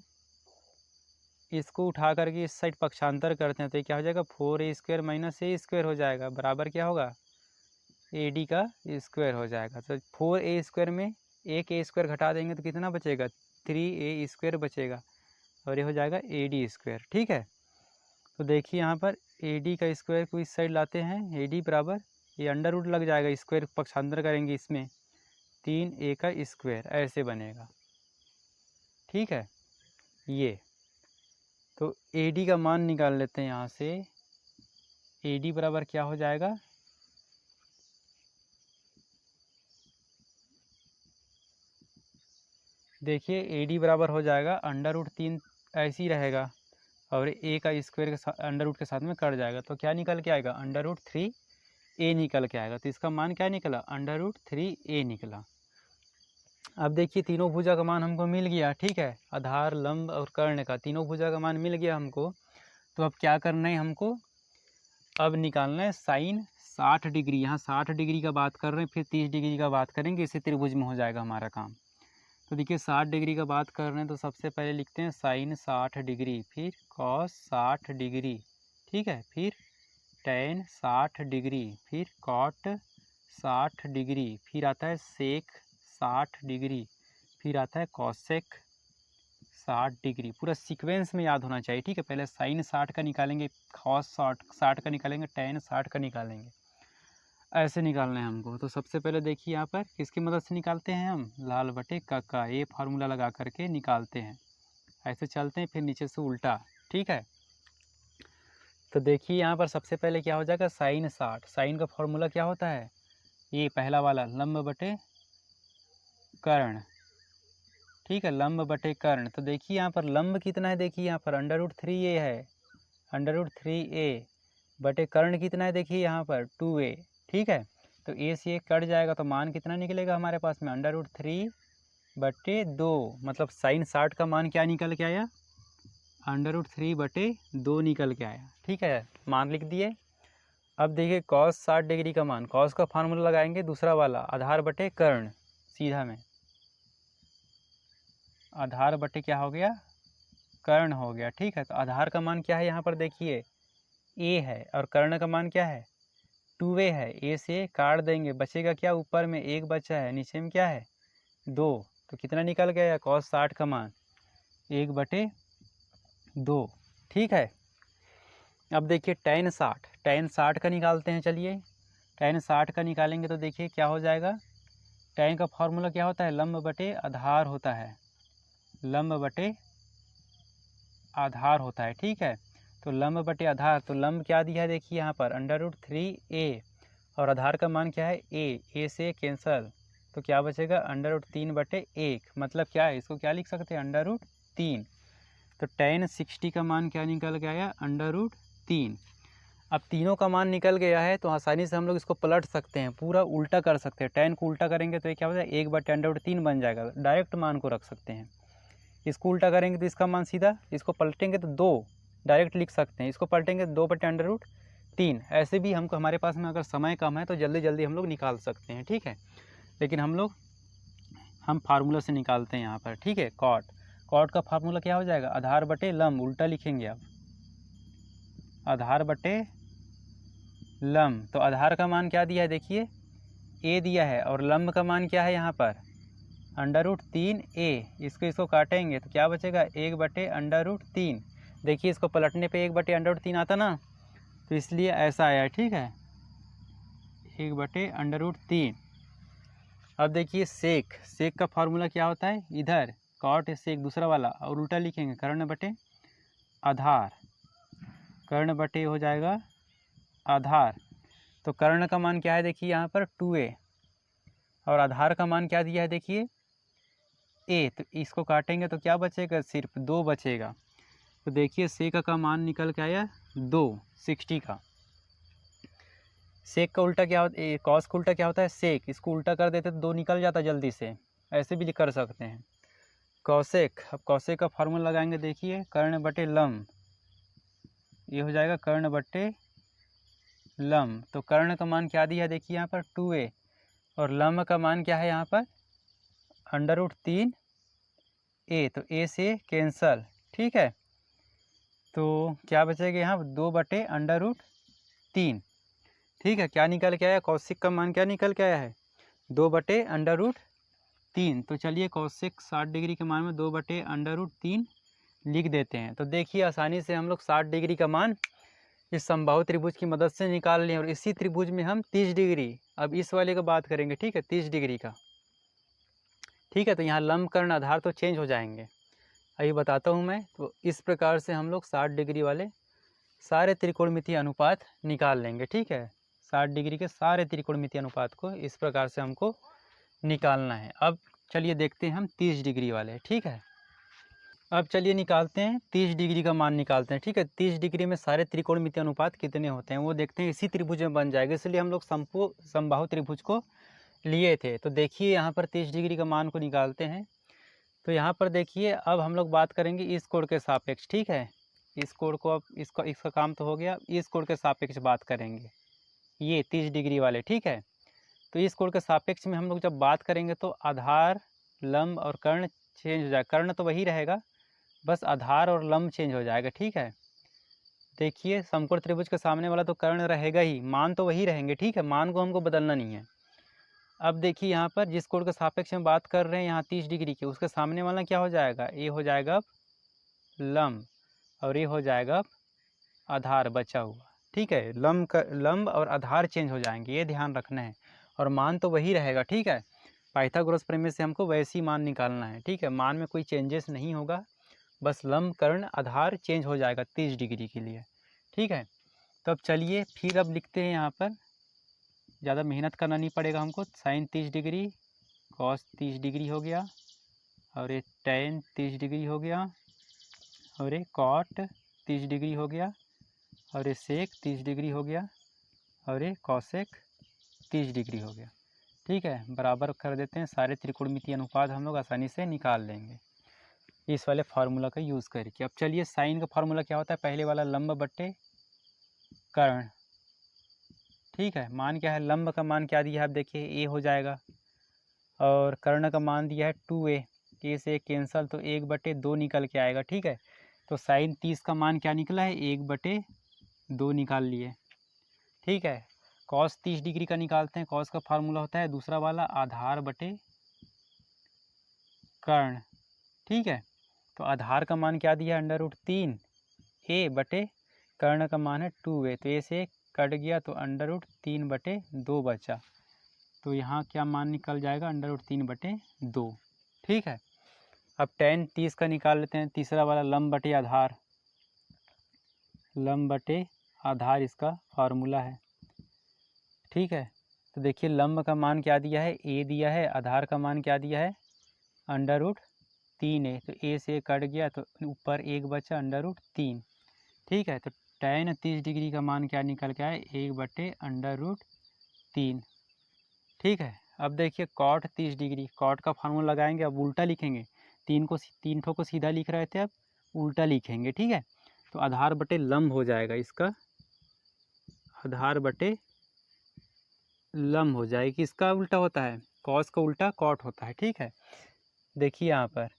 इसको उठा करके इस साइड पक्षांतर करते हैं तो ये क्या हो जाएगा, 4A square minus A square हो जाएगा बराबर क्या होगा, AD का स्क्वायर हो जाएगा। तो 4A स्क्वायर में एक A स्क्वायर घटा देंगे तो कितना बचेगा, 3A स्क्वायर बचेगा और ये हो जाएगा AD स्क्वायर, ठीक है। तो देखिए यहाँ पर AD का स्क्वायर को इस साइड लाते हैं, AD बराबर ये अंडर रूट लग जाएगा, स्क्वायर पक्षांतर करेंगे इसमें 3A का स्क्वायर ऐसे बनेगा, ठीक है। ये तो AD का मान निकाल लेते हैं यहाँ से। AD बराबर क्या हो जाएगा, देखिए AD बराबर हो जाएगा अंडर रूट 3 ऐसे ही रहेगा और A का स्क्वायर के साथ अंडर रूट के साथ में कट जाएगा, तो क्या निकल के आएगा, अंडर रूट 3A निकल के आएगा। तो इसका मान क्या निकला, अंडर रूट 3A निकला। अब देखिए तीनों भुजा का मान हमको मिल गया, ठीक है, आधार, लंब और कर्ण का तीनों भुजा का मान मिल गया हमको। तो अब क्या करना है हमको, अब निकालना है साइन 60 डिग्री। यहाँ 60 डिग्री का बात कर रहे हैं, फिर 30 डिग्री का बात करेंगे, इसी त्रिभुज में हो जाएगा हमारा काम। तो देखिए 60 डिग्री का बात कर रहे हैं तो सबसे पहले लिखते हैं साइन 60 डिग्री, फिर कॉस 60 डिग्री, ठीक है, फिर टेन 60 डिग्री, फिर कॉट 60 डिग्री, फिर आता है सेक 60 डिग्री, फिर आता है कॉसेक 60 डिग्री। पूरा सीक्वेंस में याद होना चाहिए, ठीक है। पहले साइन 60 का निकालेंगे, कॉस 60 का निकालेंगे, टेन 60 का निकालेंगे, ऐसे निकालना है हमको। तो सबसे पहले देखिए यहाँ पर किसकी मदद से निकालते हैं हम, लाल बटे का ये फार्मूला लगा करके निकालते हैं। ऐसे चलते हैं फिर नीचे से उल्टा, ठीक है। तो देखिए यहाँ पर सबसे पहले क्या हो जाएगा, साइन 60, साइन का फॉर्मूला क्या होता है, ये पहला वाला लंब बटे कर्ण, ठीक है, लंब बटे कर्ण। तो देखिए यहाँ पर लंब कितना है, देखिए यहाँ पर अंडर रूट 3A है, अंडर रूट 3A बटे कर्ण कितना है, देखिए यहाँ पर 2A, ठीक है। तो A से ये कट जाएगा तो मान कितना निकलेगा हमारे पास में, अंडर रूट 3 बटे 2, मतलब साइन 60 का मान क्या निकल के आया, अंडर रूट 3 बटे 2 निकल के आया, ठीक है, मान लिख दिए। अब देखिए कॉस 60 डिग्री का मान, कॉस का फार्मूला लगाएंगे दूसरा वाला, आधार बटे कर्ण, सीधा में आधार बटे क्या हो गया, कर्ण हो गया, ठीक है। तो आधार का मान क्या है यहाँ पर देखिए A है और कर्ण का मान क्या है 2A है। A से काट देंगे, बचेगा क्या, ऊपर में 1 बचा है, नीचे में क्या है 2, तो कितना निकल गया कॉस 60 का मान 1 बटे 2, ठीक है। अब देखिए टेन 60 का निकालते हैं, चलिए। tan 60 का निकालेंगे तो देखिए क्या हो जाएगा, tan का फॉर्मूला क्या होता है, लंब बटे आधार होता है, लंब बटे आधार होता है। ठीक है, तो लंब बटे आधार, तो लंब क्या दिया है देखिए यहाँ पर √3a और आधार का मान क्या है a से कैंसल, तो क्या बचेगा √3/1, मतलब क्या है, इसको क्या लिख सकते हैं √3। तो tan 60 का मान क्या निकल के आया √3। अब तीनों का मान निकल गया है तो आसानी से हम लोग इसको पलट सकते हैं, पूरा उल्टा कर सकते हैं। tan को उल्टा करेंगे तो ये क्या हो जाएगा 1/√3 बन जाएगा, डायरेक्ट मान को रख सकते हैं। इसको उल्टा करेंगे तो इसका मान सीधा, इसको पलटेंगे तो 2 डायरेक्ट लिख सकते हैं, इसको पलटेंगे तो 2/√3। ऐसे भी हमको हमारे पास में अगर समय कम है तो जल्दी जल्दी हम लोग निकाल सकते हैं। ठीक है, लेकिन हम फार्मूला से निकालते हैं यहाँ पर। ठीक है, कॉट का फार्मूला क्या हो जाएगा, आधार बटे लंब, उल्टा लिखेंगे आप, आधार बटे लंब। तो आधार का मान क्या दिया है देखिए a दिया है और लंब का मान क्या है यहाँ पर √3a। इसको काटेंगे तो क्या बचेगा 1/√3। देखिए इसको पलटने पे 1/√3 आता ना, तो इसलिए ऐसा आया। ठीक है, 1/√3। अब देखिए सेक का फार्मूला क्या होता है, इधर कॉट सेक दूसरा वाला, और उल्टा लिखेंगे कर्ण बटे आधार, कर्ण बटे हो जाएगा आधार। तो कर्ण का मान क्या है देखिए यहाँ पर 2a और आधार का मान क्या दिया है देखिए a, तो इसको काटेंगे तो क्या बचेगा, सिर्फ 2 बचेगा। तो देखिए सेक का मान निकल के आया 2, 60 का। सेक का उल्टा क्या होता है, कॉस का उल्टा क्या होता है सेक, इसको उल्टा कर देते तो 2 निकल जाता जल्दी से, ऐसे भी कर सकते हैं कौसेक। अब कौसेक का फार्मूला लगाएंगे देखिए कर्ण बटे लंब, ये हो जाएगा कर्ण बटे लंब। तो कर्ण का मान क्या दिया है देखिए यहाँ पर 2a और लंब का मान क्या है यहाँ पर √3a, तो a से कैंसल। ठीक है, तो क्या बचेगा यहाँ 2/√3। ठीक है, क्या निकल के आया, कौशिक का मान क्या निकल के आया है 2/√3। तो चलिए कौशिक 60 डिग्री के मान में 2/√3 लिख देते हैं। तो देखिए आसानी से हम लोग 60 डिग्री का मान इस समबाहु त्रिभुज की मदद से निकाल लें, और इसी त्रिभुज में हम 30 डिग्री, अब इस वाले का बात करेंगे। ठीक है, 30 डिग्री का। ठीक है, तो यहाँ लंब कर्ण आधार तो चेंज हो जाएंगे, अभी बताता हूँ मैं। तो इस प्रकार से हम लोग 60 डिग्री वाले सारे त्रिकोणमितीय अनुपात निकाल लेंगे। ठीक है, 60 डिग्री के सारे त्रिकोणमितीय अनुपात को इस प्रकार से हमको निकालना है। अब चलिए देखते हैं हम 30 डिग्री वाले। ठीक है, अब चलिए निकालते हैं 30 डिग्री का मान निकालते हैं। ठीक है, 30 डिग्री में सारे त्रिकोणमितीय अनुपात कितने होते हैं वो देखते हैं, इसी त्रिभुज में बन जाएगा, इसलिए हम लोग समबाहु त्रिभुज को लिए थे। तो देखिए यहाँ पर 30 डिग्री का मान को निकालते हैं। तो यहाँ पर देखिए अब हम लोग बात करेंगे इस कोण के सापेक्ष। ठीक है, इस कोण को अब इसका काम तो हो गया, इस कोण के सापेक्ष बात करेंगे, ये 30 डिग्री वाले। ठीक है, तो इस कोण के सापेक्ष में हम लोग जब बात करेंगे तो आधार लंब और कर्ण चेंज हो जाएगा, कर्ण तो वही रहेगा, बस आधार और लंब चेंज हो जाएगा। ठीक है, देखिए समकोण त्रिभुज के सामने वाला तो कर्ण रहेगा ही, मान तो वही रहेंगे। ठीक है, मान को हमको बदलना नहीं है। अब देखिए यहाँ पर जिस कोण के सापेक्ष में बात कर रहे हैं यहाँ 30 डिग्री की, उसके सामने वाला क्या हो जाएगा, ये हो जाएगा अब लंब और ये हो जाएगा अब आधार बचा हुआ। ठीक है, लंब और आधार चेंज हो जाएंगे, ये ध्यान रखना है, और मान तो वही रहेगा। ठीक है, पाइथागोरस प्रमेय से हमको वैसी मान निकालना है। ठीक है, मान में कोई चेंजेस नहीं होगा, बस लंब कर्ण आधार चेंज हो जाएगा 30 डिग्री के लिए। ठीक है, तो अब चलिए फिर अब लिखते हैं, यहाँ पर ज़्यादा मेहनत करना नहीं पड़ेगा हमको। साइन 30 डिग्री, कॉस 30 डिग्री हो गया, और ये tan 30 डिग्री हो गया, और ये कॉट 30 डिग्री हो गया, और ये सेक 30 डिग्री हो गया, और ये कॉसेक 30 डिग्री हो गया। ठीक है, बराबर कर देते हैं, सारे त्रिकोणमितीय अनुपात हम लोग आसानी से निकाल लेंगे इस वाले फार्मूला का यूज़ करके। अब चलिए साइन का फार्मूला क्या होता है, पहले वाला लंब बटे कर्ण। ठीक है, मान क्या है, लंब का मान क्या दिया है, आप देखिए a हो जाएगा, और कर्ण का मान दिया है 2a, a से कैंसल तो 1/2 निकल के आएगा। ठीक है, तो साइन 30 का मान क्या निकला है 1/2 निकाल लिए। ठीक है, कॉस 30 डिग्री का निकालते हैं, कॉस का फार्मूला होता है दूसरा वाला आधार बटे कर्ण। ठीक है, तो आधार का मान क्या दिया है √3 a बटे कर्ण का मान है 2a, तो a से कट गया तो अंडर रूट 3/2 बचा। तो यहाँ क्या मान निकल जाएगा, अंडर रूट 3/2। ठीक है। अब tan 30 का निकाल लेते हैं, तीसरा वाला लंब बटे आधार। लंब बटे आधार इसका फार्मूला है। ठीक है। तो देखिए लंब का मान क्या दिया है, a दिया है, आधार का मान क्या दिया है, अंडर रूट 3a। तो a से कट गया तो ऊपर 1 बचा, अंडर रूट 3। ठीक है। तो tan 30 डिग्री का मान क्या निकल के आए, 1/√3। ठीक है। अब देखिए cot 30 डिग्री, cot का फार्मूला लगाएंगे, अब उल्टा लिखेंगे। 3 ठो को सीधा लिख रहे थे, अब उल्टा लिखेंगे। ठीक है। तो आधार बटे लंब हो जाएगा इसका, आधार बटे लंब हो जाएगी। इसका उल्टा होता है, कॉस का उल्टा कॉट होता है। ठीक है। देखिए यहाँ पर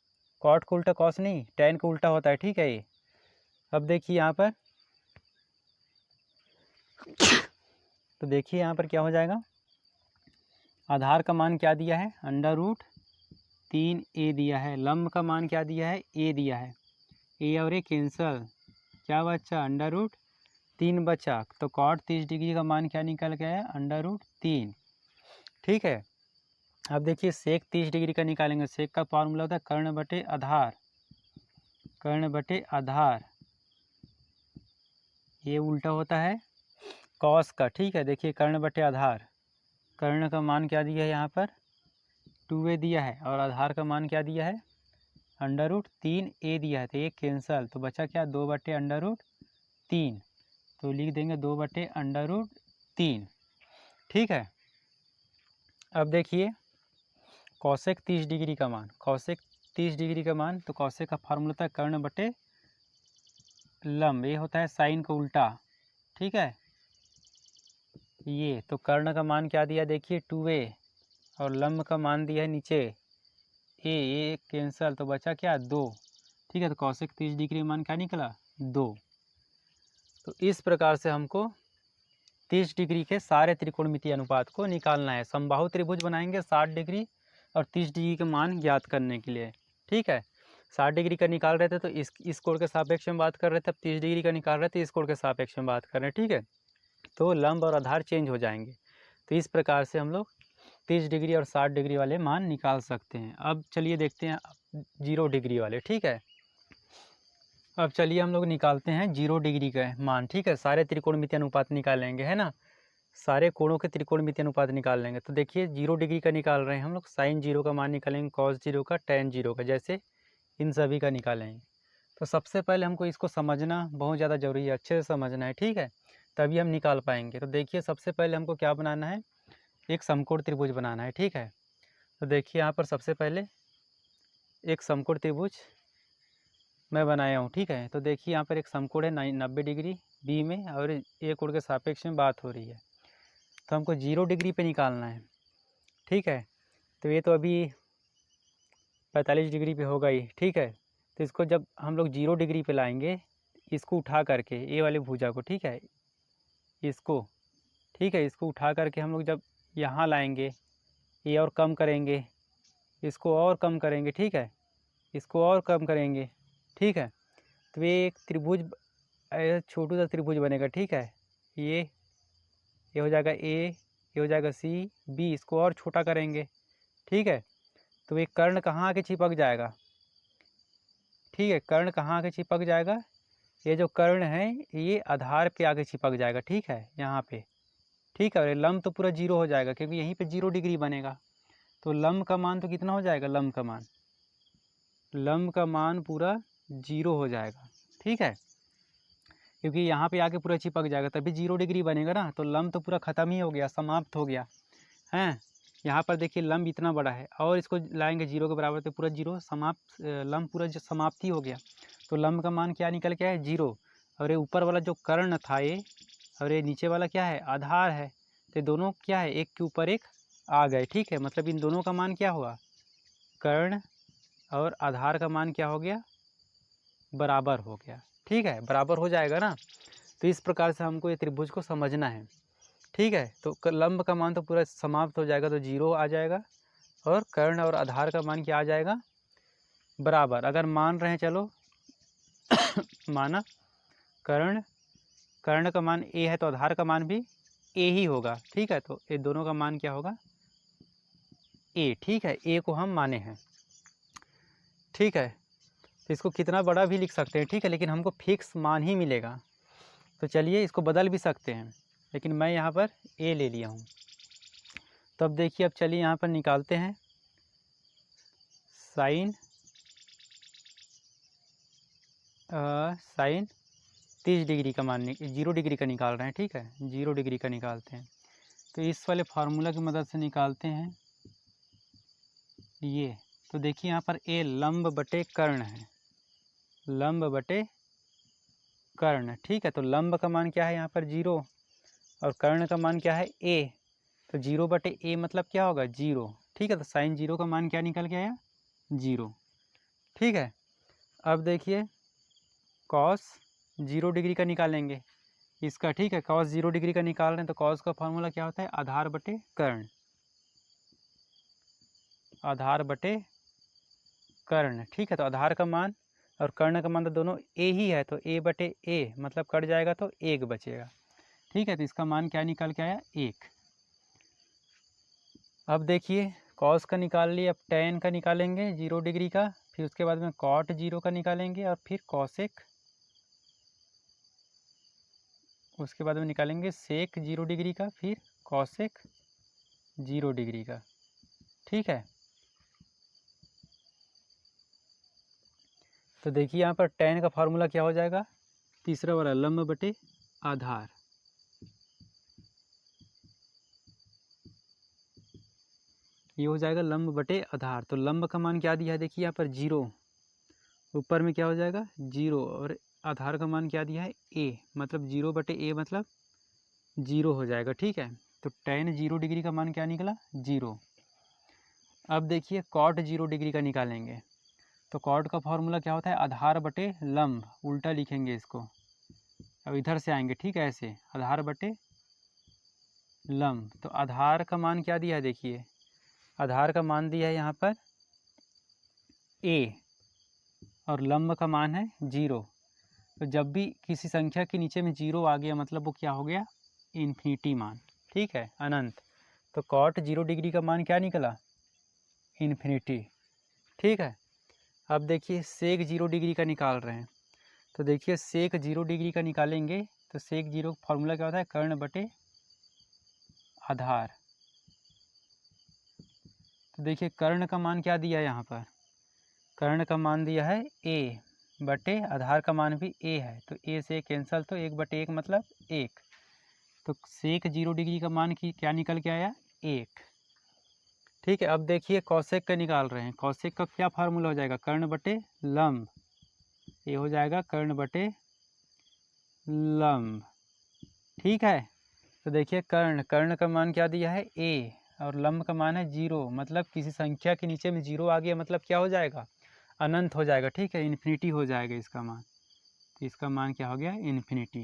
कॉट का उल्टा कॉस नहीं, tan का उल्टा होता है। ठीक है। ये अब देखिए यहाँ पर तो देखिए यहाँ पर क्या हो जाएगा, आधार का मान क्या दिया है, अंडर रूट 3a दिया है। लंब का मान क्या दिया है, a दिया है। a और a कैंसल, क्या बचा, अंडर रूट 3 बचा। तो cot 30 डिग्री का मान क्या निकल के आया, अंडर रूट 3। ठीक है। अब देखिए सेक 30 डिग्री का निकालेंगे। सेक का फार्मूला होता है कर्ण बटे आधार, कर्ण बटे आधार। ये उल्टा होता है कॉस का। ठीक है। देखिए कर्ण बटे आधार, कर्ण का मान क्या दिया है यहाँ पर, 2a दिया है, और आधार का मान क्या दिया है, अंडर रूट 3a दिया है। तो ये कैंसल, तो बचा क्या, 2/√3। तो लिख देंगे 2/√3। ठीक है। अब देखिए कौसेक 30 डिग्री का मान, कौसेक 30 डिग्री का मान, तो कौसेक का फार्मूला होता है कर्ण बटे लंब, ये होता है साइन का उल्टा। ठीक है। ये तो कर्ण का मान क्या दिया, देखिए 2a, और लंब का मान दिया है नीचे ए कैंसल, तो बचा क्या, 2। ठीक है। तो कौशिक 30 डिग्री मान क्या निकला, 2। तो इस प्रकार से हमको 30 डिग्री के सारे त्रिकोणमितीय अनुपात को निकालना है। समबाहु त्रिभुज बनाएंगे 60 डिग्री और 30 डिग्री के मान ज्ञात करने के लिए। ठीक है। 60 डिग्री का निकाल रहे थे तो इस कोण के सापेक्ष में बात कर रहे थे, अब 30 डिग्री का निकाल रहे थे इस कोण के सापेक्ष में बात कर रहे हैं। ठीक है। तो लंब और आधार चेंज हो जाएंगे। तो इस प्रकार से हम लोग 30 डिग्री और 60 डिग्री वाले मान निकाल सकते हैं। अब चलिए देखते हैं 0 डिग्री वाले। ठीक है। अब चलिए हम लोग निकालते हैं 0 डिग्री का मान। ठीक है। सारे त्रिकोणमितीय अनुपात निकालेंगे, है ना, सारे कोणों के त्रिकोणमितीय अनुपात निकाल लेंगे। तो देखिए 0 डिग्री का निकाल रहे हैं हम लोग, साइन 0 का मान निकालेंगे, कॉस 0 का, tan 0 का, जैसे इन सभी का निकालेंगे। तो सबसे पहले हमको इसको समझना बहुत ज़्यादा ज़रूरी है, अच्छे से समझना है। ठीक है। तभी हम निकाल पाएंगे। तो देखिए सबसे पहले हमको क्या बनाना है, एक समकोण त्रिभुज बनाना है। ठीक है। तो देखिए यहाँ पर सबसे पहले एक समकोण त्रिभुज मैं बनाया हूँ। ठीक है। तो देखिए यहाँ पर एक समकोण है 90 डिग्री बी में, और एक कोण के सापेक्ष में बात हो रही है। तो हमको 0 डिग्री पे निकालना है। ठीक है। तो ये तो अभी 45 डिग्री पे होगा ही। ठीक है। तो इसको जब हम लोग 0 डिग्री पे लाएंगे, इसको उठा करके ए वाली भुजा को, ठीक है, इसको, ठीक है, इसको उठा करके हम लोग जब यहाँ लाएंगे, ये और कम करेंगे, इसको और कम करेंगे। ठीक है। इसको और कम करेंगे। ठीक है। तो ये एक त्रिभुज, छोटू सा त्रिभुज बनेगा। ठीक है। ये हो जाएगा ए, ये हो जाएगा सी, बी, इसको और छोटा करेंगे। ठीक है। तो ये कर्ण कहाँ आके चिपक जाएगा, ठीक है, कर्ण कहाँ आके चिपक जाएगा, ये जो कर्ण है ये आधार पे आके चिपक जाएगा। ठीक है, यहाँ पे। ठीक है। और लंब तो पूरा 0 हो जाएगा, क्योंकि यहीं पे 0 डिग्री बनेगा। तो लंब का मान तो कितना हो जाएगा, लंब का मान पूरा 0 हो जाएगा। ठीक है। क्योंकि यहाँ पे आके पूरा चिपक जाएगा, तभी 0 डिग्री बनेगा ना। तो लंब तो पूरा ख़त्म ही हो गया, समाप्त हो गया है। यहाँ पर देखिए लंब इतना बड़ा है, और इसको लाएंगे 0 के बराबर, तो पूरा 0 समाप्त, लंब पूरा समाप्ति हो गया। तो लंब का मान क्या निकल के आया, 0। और ये ऊपर वाला जो कर्ण था ये, और ये नीचे वाला क्या है, आधार है। तो दोनों क्या है, एक के ऊपर एक आ गए। ठीक है। मतलब इन दोनों का मान क्या हुआ, कर्ण और आधार का मान क्या हो गया, बराबर हो गया। ठीक है। बराबर हो जाएगा ना। तो इस प्रकार से हमको ये त्रिभुज को समझना है। ठीक है। तो लंब का मान तो पूरा समाप्त हो जाएगा, तो 0 आ जाएगा, और कर्ण और आधार का मान क्या आ जाएगा, बराबर। अगर मान रहे हैं, चलो माना कर्ण का मान ए है तो आधार का मान भी ए ही होगा, ठीक है। तो ये दोनों का मान क्या होगा, ए, ठीक है। ए को हम माने हैं, ठीक है। तो इसको कितना बड़ा भी लिख सकते हैं, ठीक है, लेकिन हमको फिक्स मान ही मिलेगा। तो चलिए इसको बदल भी सकते हैं, लेकिन मैं यहाँ पर ए ले लिया हूँ। तो अब देखिए, अब चलिए यहाँ पर निकालते हैं साइन 30 डिग्री का मान 0 डिग्री का निकाल रहे हैं, ठीक है, 0 डिग्री का निकालते हैं। तो इस वाले फार्मूला की मदद से निकालते हैं ये। तो देखिए यहाँ पर ए लंब बटे कर्ण है, लंब बटे कर्ण, ठीक है। तो लंब का मान क्या है यहाँ पर 0 और कर्ण का मान क्या है ए। तो 0 बटे ए मतलब क्या होगा 0, ठीक है। तो साइन 0 का मान क्या निकल के आया 0, ठीक है। अब देखिए कॉस 0 डिग्री का निकालेंगे इसका, ठीक है। कॉस 0 डिग्री का निकाल रहे हैं तो कॉस का फार्मूला क्या होता है, आधार बटे कर्ण, आधार बटे कर्ण, ठीक है। तो आधार का मान और कर्ण का मान तो दोनों ए ही है, तो ए बटे ए मतलब कट जाएगा तो 1 बचेगा, ठीक है। तो इसका मान क्या निकल के आया 1। अब देखिए कॉस का निकाल लिए, अब टैन का निकालेंगे 0 डिग्री का, फिर उसके बाद में कॉट 0 का निकालेंगे और फिर कॉसेक, उसके बाद में निकालेंगे सेक 0 डिग्री का, फिर कॉसेक 0 डिग्री का, ठीक है। तो देखिए यहाँ पर टैन का फार्मूला क्या हो जाएगा, तीसरा वाला लंब बटे आधार, ये हो जाएगा लंब बटे आधार। तो लंब का मान क्या दिया है, देखिए यहाँ पर 0, ऊपर में क्या हो जाएगा 0 और आधार का मान क्या दिया है ए, मतलब 0 बटे ए मतलब 0 हो जाएगा, ठीक है। तो टैन 0 डिग्री का मान क्या निकला 0। अब देखिए कॉट 0 डिग्री का निकालेंगे, तो कॉट का फॉर्मूला क्या होता है, आधार बटे लंब, उल्टा लिखेंगे इसको। अब इधर से आएंगे, ठीक है, ऐसे आधार बटे लंब। तो आधार का मान क्या दिया है, देखिए आधार का मान दिया है यहाँ पर ए और लंब का मान है 0। तो जब भी किसी संख्या के नीचे में 0 आ गया मतलब वो क्या हो गया इन्फिनिटी मान, ठीक है, अनंत। तो कॉट 0 डिग्री का मान क्या निकला इन्फिनिटी, ठीक है। अब देखिए सेक 0 डिग्री का निकाल रहे हैं, तो देखिए सेक 0 डिग्री का निकालेंगे तो सेक 0 फार्मूला क्या होता है, कर्ण बटे आधार। तो देखिए कर्ण का मान क्या दिया है यहाँ पर, कर्ण का मान दिया है ए बटे आधार का मान भी ए है, तो ए से कैंसिल, तो 1 बटे 1 मतलब 1। तो सेक 0 डिग्री का मान की क्या निकल के आया 1, ठीक है। अब देखिए कौशिक का निकाल रहे हैं, कौशिक का क्या फार्मूला हो जाएगा, कर्ण बटे लंब, ये हो जाएगा कर्ण बटे लंब, ठीक है। तो देखिए कर्ण का मान क्या दिया है ए और लंब का मान है 0, मतलब किसी संख्या के नीचे में 0 आ गया मतलब क्या हो जाएगा अनंत हो जाएगा, ठीक है, इन्फिनिटी हो जाएगा इसका मान। तो इसका मान क्या हो गया इन्फिनिटी।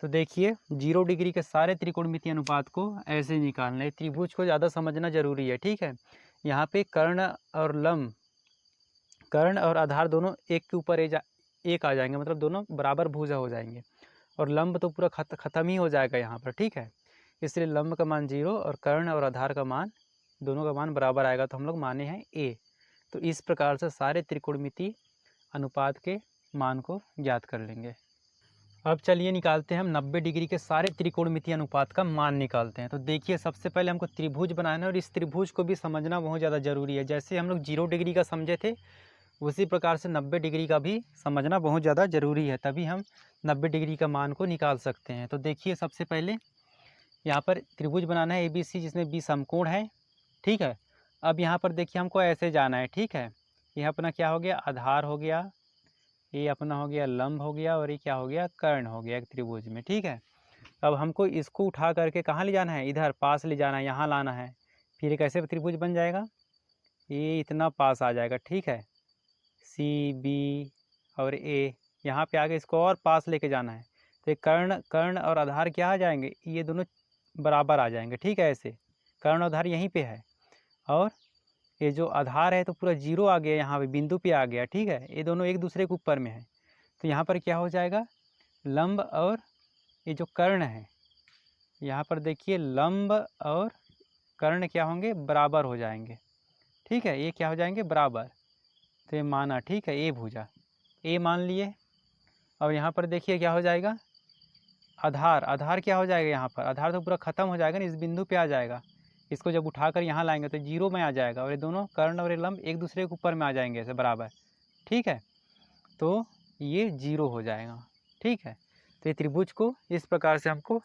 तो देखिए 0 डिग्री के सारे त्रिकोणमितीय अनुपात को ऐसे निकालना है, त्रिभुज को ज़्यादा समझना जरूरी है, ठीक है। यहाँ पे कर्ण और लंब, कर्ण और आधार दोनों एक के ऊपर एक आ जाएंगे, मतलब दोनों बराबर भुजा हो जाएंगे, और लंब तो पूरा खत्म ही हो जाएगा यहाँ पर, ठीक है। इसलिए लंब का मान 0 और कर्ण और आधार का मान दोनों का मान बराबर आएगा, तो हम लोग माने हैं ए। तो इस प्रकार से सारे त्रिकोणमितीय अनुपात के मान को ज्ञात कर लेंगे। अब चलिए निकालते हैं हम 90 डिग्री के सारे त्रिकोणमितीय अनुपात का मान निकालते हैं। तो देखिए सबसे पहले हमको त्रिभुज बनाना है और इस त्रिभुज को भी समझना बहुत ज़्यादा ज़रूरी है। जैसे हम लोग 0 डिग्री का समझे थे उसी प्रकार से 90 डिग्री का भी समझना बहुत ज़्यादा ज़रूरी है, तभी हम 90 डिग्री का मान को निकाल सकते हैं। तो देखिए सबसे पहले यहाँ पर त्रिभुज बनाना है ABC, जिसमें 20 समकोण है, ठीक है। अब यहाँ पर देखिए हमको ऐसे जाना है, ठीक है। यह अपना क्या हो गया आधार हो गया, ये अपना हो गया लंब हो गया, और ये क्या हो गया कर्ण हो गया एक त्रिभुज में, ठीक है। अब हमको इसको उठा करके कहाँ ले जाना है, इधर पास ले जाना है, यहाँ लाना है, फिर एक ऐसे त्रिभुज बन जाएगा, ये इतना पास आ जाएगा, ठीक है, CB और A, यहाँ पे आगे इसको और पास लेके जाना है, तो ये कर्ण और आधार क्या आ जाएंगे, ये दोनों बराबर आ जाएंगे, ठीक है। ऐसे कर्ण और आधार यहीं पे है, और ये जो आधार है तो पूरा 0 आ गया, यहाँ पे बिंदु पे आ गया, ठीक है। ये दोनों एक दूसरे के ऊपर में है, तो यहाँ पर क्या हो जाएगा लंब और ये जो कर्ण है यहाँ पर देखिए लंब और कर्ण क्या होंगे, बराबर हो जाएंगे। ठीक है, ये क्या हो जाएंगे, बराबर। तो ये माना, ठीक है, ए भुजा, ए मान लिए। और यहाँ पर देखिए क्या हो जाएगा, आधार, आधार क्या हो जाएगा यहाँ पर, आधार तो पूरा खत्म हो जाएगा ना, इस बिंदु पे आ जाएगा। इसको जब उठाकर यहाँ लाएंगे तो जीरो में आ जाएगा, और ये दोनों कर्ण और ये लंब एक दूसरे के ऊपर में आ जाएंगे ऐसे बराबर। ठीक है, तो ये जीरो हो जाएगा। ठीक है, तो ये त्रिभुज को इस प्रकार से हमको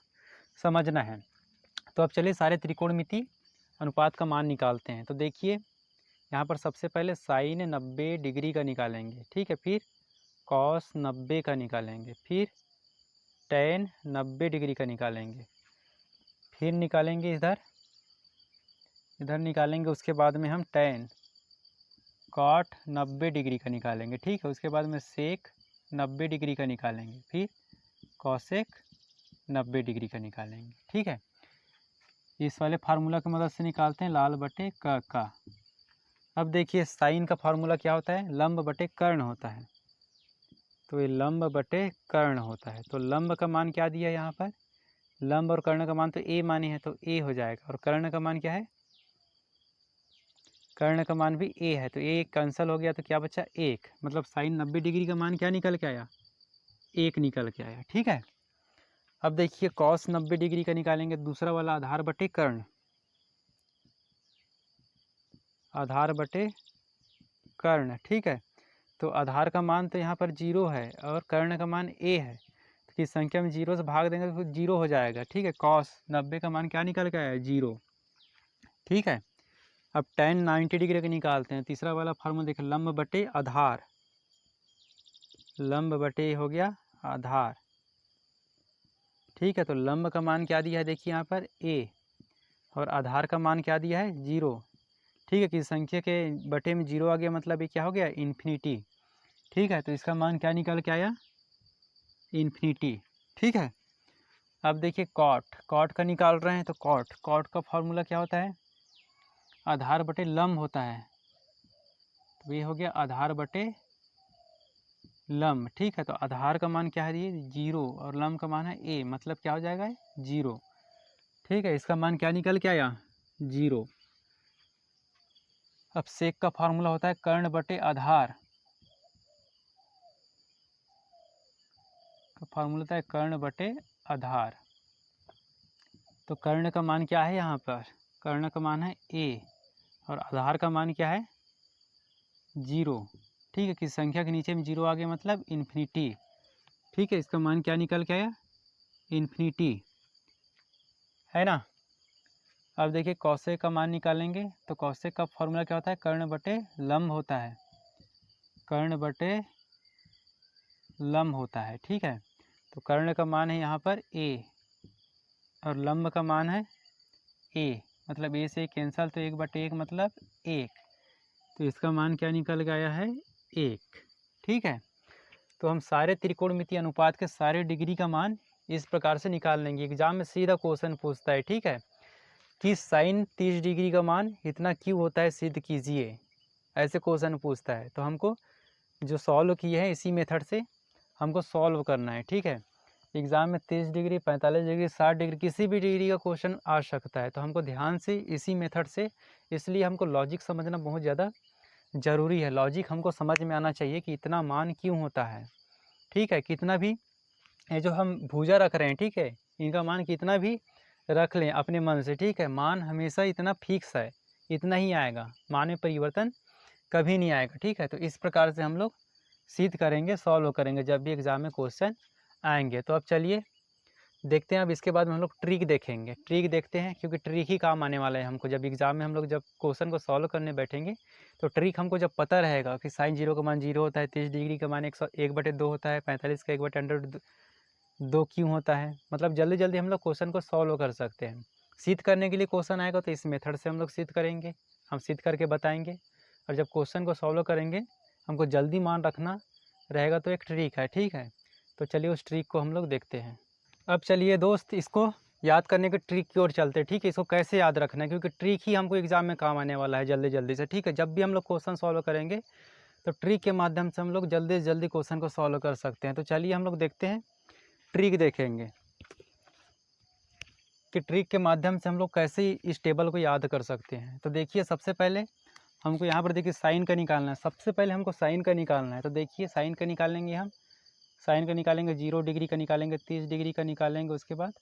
समझना है। तो अब चलिए सारे त्रिकोणमिति अनुपात का मान निकालते हैं। तो देखिए यहाँ पर सबसे पहले साइन 90 डिग्री का निकालेंगे। ठीक है, फिर कॉस 90 का निकालेंगे, फिर टेन 90 डिग्री का निकालेंगे, फिर निकालेंगे इधर निकालेंगे, उसके बाद में हम टेन कॉट 90 डिग्री का निकालेंगे। ठीक है, उसके बाद में सेक 90 डिग्री का निकालेंगे, फिर कॉसेक 90 डिग्री का निकालेंगे। ठीक है, इस वाले फार्मूला की मदद से निकालते हैं लाल बटे क का। अब देखिए साइन का फार्मूला क्या होता है, लंब बटे कर्ण होता है। तो ये लंब बटे कर्ण होता है। तो लंब का मान क्या दिया है यहाँ पर, लंब और कर्ण का मान तो ए माने हैं, तो ए हो जाएगा। और कर्ण का मान क्या है, कर्ण का मान भी ए है, तो ए कैंसिल हो गया, तो क्या बचा, एक। मतलब साइन 90 डिग्री का मान क्या निकल के आया, एक निकल के आया। ठीक है, अब देखिए कॉस 90 डिग्री का निकालेंगे, दूसरा वाला आधार बटे कर्ण, आधार बटे कर्ण। ठीक है, तो आधार का मान तो यहाँ पर जीरो है और कर्ण का मान ए है, तो किस संख्या में जीरो से भाग देंगे तो जीरो हो जाएगा। ठीक है, कॉस 90 का मान क्या निकल के आया, जीरो। ठीक है, अब टेन 90 डिग्री का निकालते हैं। तीसरा वाला फार्मूला देखिए, लंब बटे आधार, लंब बटे हो गया आधार। ठीक है, तो लंब का मान क्या दिया है, देखिए यहाँ पर ए, और आधार का मान क्या दिया है, जीरो। ठीक है, किस संख्या के बटे में जीरो आ गया, मतलब ये क्या हो गया, इन्फिनिटी। ठीक है, तो इसका मान क्या निकल के आया, इन्फिनिटी। ठीक है, अब देखिए कॉट, कॉट का निकाल रहे हैं, तो कॉट, कॉट का फॉर्मूला क्या होता है, आधार बटे लंब होता है। तो ये हो गया आधार बटे लंब। ठीक है, तो आधार का मान क्या है, ये जीरो, और लंब का मान है ए, मतलब क्या हो जाएगा, जीरो। ठीक है, इसका मान क्या निकल के आया, जीरो। अब सेक का फार्मूला होता है कर्ण बटे आधार, का फार्मूला होता है कर्ण बटे आधार। तो कर्ण का मान क्या है यहाँ पर, कर्ण का मान है ए, और आधार का मान क्या है, जीरो। ठीक है, किस संख्या के नीचे में जीरो आ गया, मतलब इन्फिनिटी। ठीक है, इसका मान क्या निकल के आया, इन्फिनिटी, है ना। अब देखिए कौशिक का मान निकालेंगे, तो कौशिक का फॉर्मूला क्या होता है, कर्ण बटे लंब होता है, कर्ण बटे लंब होता है। ठीक है, तो कर्ण का मान है यहाँ पर ए, और लंब का मान है ए, मतलब ए से कैंसल, तो एक बटे एक मतलब एक। तो इसका मान क्या निकल गया है, एक। ठीक है, तो हम सारे त्रिकोणमितीय अनुपात के सारे डिग्री का मान इस प्रकार से निकाल लेंगे। एग्जाम में सीधा क्वेश्चन पूछता है, ठीक है, कि साइन 30 डिग्री का मान इतना क्यों होता है, सिद्ध कीजिए, ऐसे क्वेश्चन पूछता है। तो हमको जो सॉल्व किए हैं इसी मेथड से हमको सॉल्व करना है। ठीक है, एग्ज़ाम में 30 डिग्री, 45 डिग्री, 60 डिग्री, किसी भी डिग्री का क्वेश्चन आ सकता है, तो हमको ध्यान से इसी मेथड से, इसलिए हमको लॉजिक समझना बहुत ज़्यादा ज़रूरी है। लॉजिक हमको समझ में आना चाहिए कि इतना मान क्यों होता है। ठीक है, कितना भी ये जो हम भुजा रख रहे हैं, ठीक है, इनका मान कितना भी रख लें अपने मन से, ठीक है, मान हमेशा इतना फिक्स है, इतना ही आएगा, मान में परिवर्तन कभी नहीं आएगा। ठीक है, तो इस प्रकार से हम लोग सिद्ध करेंगे, सॉल्व करेंगे जब भी एग्ज़ाम में क्वेश्चन आएंगे। तो अब चलिए देखते हैं, अब इसके बाद में हम लोग ट्रिक देखेंगे, ट्रिक देखते हैं, क्योंकि ट्रिक ही काम आने वाला है हमको। जब एग्ज़ाम में हम लोग जब क्वेश्चन को सॉल्व करने बैठेंगे, तो ट्रिक हमको जब पता रहेगा कि साइन जीरो का मान जीरो होता है, 30 डिग्री का मान 1/2 होता है, 45 का 1/2 क्यों होता है, मतलब जल्दी जल्दी हम लोग क्वेश्चन को सॉल्व कर सकते हैं। सिद्ध करने के लिए क्वेश्चन आएगा तो इस मेथड से हम लोग सिद्ध करेंगे, हम सिद्ध करके बताएंगे। और जब क्वेश्चन को सॉल्व करेंगे, हमको जल्दी मान रखना रहेगा, तो एक ट्रिक है। ठीक है, तो चलिए उस ट्रिक को हम लोग देखते हैं। अब चलिए दोस्त, इसको याद करने के ट्रिक की ओर चलते हैं। ठीक है, इसको कैसे याद रखना है, क्योंकि ट्रिक ही हमको एग्जाम में काम आने वाला है जल्दी जल्दी से। ठीक है, जब भी हम लोग क्वेश्चन सॉल्व करेंगे, तो ट्रिक के माध्यम से हम लोग जल्दी से जल्दी क्वेश्चन को सॉल्व कर सकते हैं। तो चलिए हम लोग देखते हैं, ट्रिक देखेंगे। कि ट्रिक के माध्यम से हम लोग कैसे इस टेबल को याद कर सकते हैं। तो देखिए सबसे पहले हमको यहाँ पर देखिए साइन का निकालना है। सबसे पहले हमको साइन का निकालना है। तो देखिए साइन का निकालेंगे हम, साइन का निकालेंगे 0 डिग्री का निकालेंगे, 30 डिग्री का निकालेंगे, उसके बाद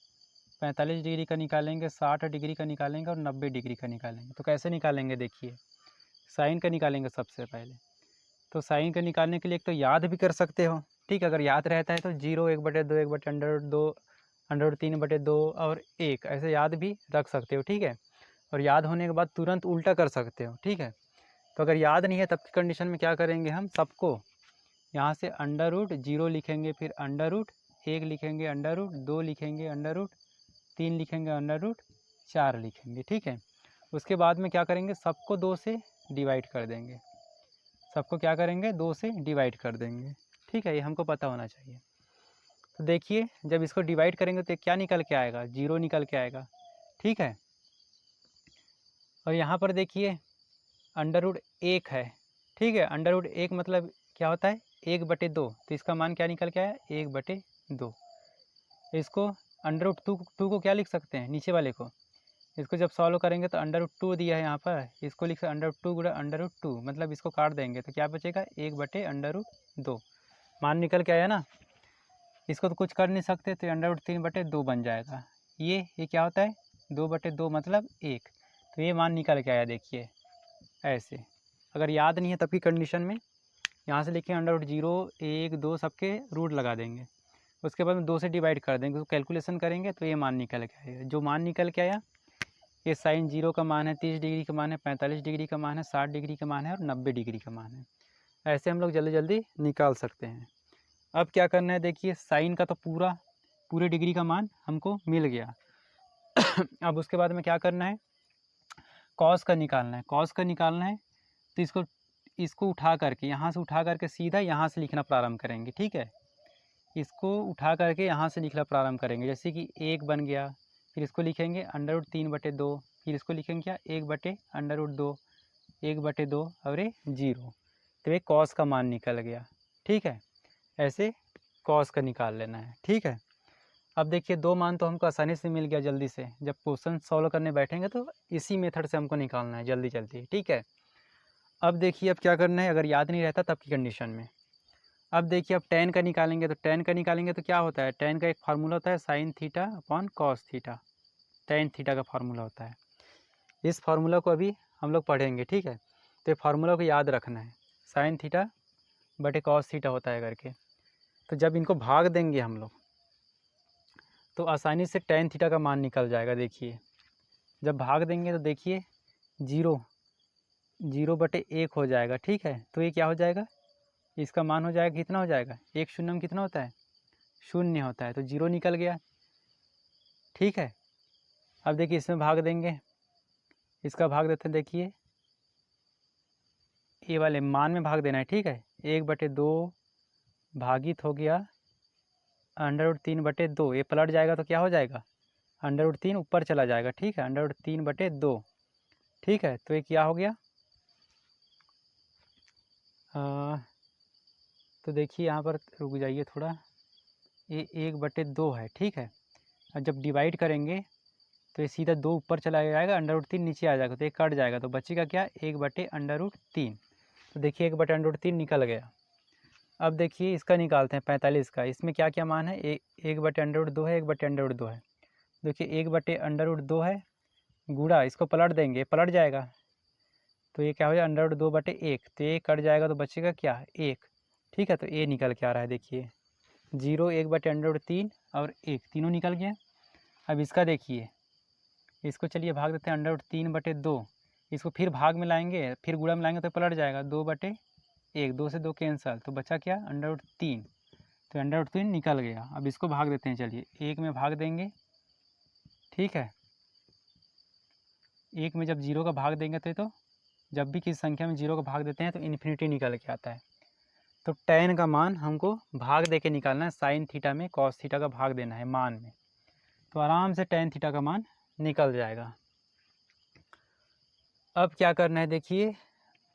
45 डिग्री का निकालेंगे, 60 डिग्री का निकालेंगे और 90 डिग्री का निकालेंगे। तो कैसे निकालेंगे देखिए, साइन का निकालेंगे सबसे पहले। तो साइन का निकालने के लिए एक तो याद भी कर सकते हो, ठीक है। अगर याद रहता है तो 0 1/2 1/√2 √3/2 और 1 ऐसे याद भी रख सकते हो, ठीक है। और याद होने के बाद तुरंत उल्टा कर सकते हो, ठीक है। तो अगर याद नहीं है तब की कंडीशन में क्या करेंगे, हम सबको यहाँ से √0 लिखेंगे, फिर √1 लिखेंगे, √2 लिखेंगे, √3 लिखेंगे, √4 लिखेंगे, ठीक है। उसके बाद में क्या करेंगे, सबको 2 से डिवाइड कर देंगे। सबको क्या करेंगे, 2 से डिवाइड कर देंगे, ठीक है। ये हमको पता होना चाहिए। तो देखिए जब इसको डिवाइड करेंगे तो क्या निकल के आएगा, 0 निकल के आएगा, ठीक है। और यहाँ पर देखिए √1 है, ठीक है। √1 मतलब क्या होता है, 1/2। तो इसका मान क्या निकल के आया, 1/2। इसको √2 को क्या लिख सकते हैं, नीचे वाले को, इसको जब सॉल्व करेंगे तो √2 दिया है यहाँ पर, इसको लिख सकते √2 गुणा √2, मतलब इसको काट देंगे तो क्या बचेगा, 1/√2। मान निकल के आया ना। इसको तो कुछ कर नहीं सकते तो √3/2 बन जाएगा। ये क्या होता है, 2/2 मतलब 1। तो ये मान निकल के आया, देखिए ऐसे। अगर याद नहीं है तब की कंडीशन में यहाँ से लिखें √0 1 2 सबके रूट लगा देंगे, उसके बाद में 2 से डिवाइड कर देंगे, तो कैलकुलेशन करेंगे तो ये मान निकल के आएगा। जो मान निकल के आया, ये साइन 0 का मान है, 30 डिग्री का मान है, 45 डिग्री का मान है, 60 डिग्री का मान है और 90 डिग्री का मान है। ऐसे हम लोग जल्दी जल्दी निकाल सकते हैं। अब क्या करना है देखिए, साइन का तो पूरे डिग्री का मान हमको मिल गया। अब उसके बाद में क्या करना है, कॉस का निकालना है। कॉस का निकालना है तो इसको उठा करके, यहाँ से उठा करके सीधा यहाँ से लिखना प्रारंभ करेंगे, ठीक है। इसको उठा करके यहाँ से लिखना प्रारंभ करेंगे, जैसे कि 1 बन गया, फिर इसको लिखेंगे √3/2, फिर इसको लिखेंगे क्या, 1/√2, 1/2 और ये 0। तो ये कॉस का मान निकल गया, ठीक है। ऐसे कॉस का निकाल लेना है, ठीक है। अब देखिए 2 मान तो हमको आसानी से मिल गया जल्दी से। जब क्वेश्चन सॉल्व करने बैठेंगे तो इसी मेथड से हमको निकालना है जल्दी जल्दी, ठीक है। अब देखिए अब क्या करना है, अगर याद नहीं रहता तब की कंडीशन में। अब देखिए अब tan का निकालेंगे, तो tan का निकालेंगे तो क्या होता है, tan का एक फार्मूला होता है sin theta upon cos theta, tan theta का फार्मूला होता है। इस फार्मूला को अभी हम लोग पढ़ेंगे, ठीक है। तो ये फार्मूला को याद रखना है, sin थीटा बटे cos थीटा होता है करके। तो जब इनको भाग देंगे हम लोग तो आसानी से tan थीटा का मान निकल जाएगा। देखिए जब भाग देंगे तो देखिए 0/1 हो जाएगा, ठीक है। तो ये क्या हो जाएगा, इसका मान हो जाएगा, कितना हो जाएगा, 1 शून्य में कितना होता है, 0 होता है, तो 0 निकल गया, ठीक है। अब देखिए इसमें भाग देंगे, इसका भाग देते हैं, देखिए ये वाले मान में भाग देना है, ठीक है। 1/2 भागित हो गया √3/2, ये पलट जाएगा तो क्या हो जाएगा, √3 ऊपर चला जाएगा, ठीक है, √3/2, ठीक है। तो ये क्या हो गया, तो देखिए यहाँ पर रुक जाइए थोड़ा, ये 1/2 है, ठीक है। और जब डिवाइड करेंगे तो ये सीधा 2 ऊपर चला जाएगा, √3 नीचे आ जाएगा, तो ये कट जाएगा, तो बचेगा क्या, 1/√3। तो देखिए 1/√3 निकल गया। अब देखिए इसका निकालते हैं 45 का, इसमें क्या क्या मान है, 1/√2 है, 1/√2 है। देखिए 1/√2 है, गुणा इसको पलट देंगे, पलट जाएगा, तो ये क्या हो जाएगा, √2/1, तो ये कट जाएगा तो बचेगा क्या, 1, ठीक है। तो ये निकल के आ रहा है, देखिए 0 1/√3 और 1 तीनों निकल गया। अब इसका देखिए, इसको चलिए भाग देते हैं √3/2, इसको फिर भाग में लाएंगे, फिर गुणा में लाएंगे तो पलट जाएगा, 2/1, 2 से 2 कैंसल, तो बचा क्या, √3। तो √3 निकल गया। अब इसको भाग देते हैं, चलिए 1 में भाग देंगे, ठीक है। 1 में जब 0 का भाग देंगे तो जब भी किसी संख्या में 0 का भाग देते हैं तो इन्फिनिटी निकल के आता है। तो tan का मान हमको भाग दे के निकालना है, साइन थीटा में cos थीटा का भाग देना है मान में, तो आराम से tan थीटा का मान निकल जाएगा। अब क्या करना है देखिए,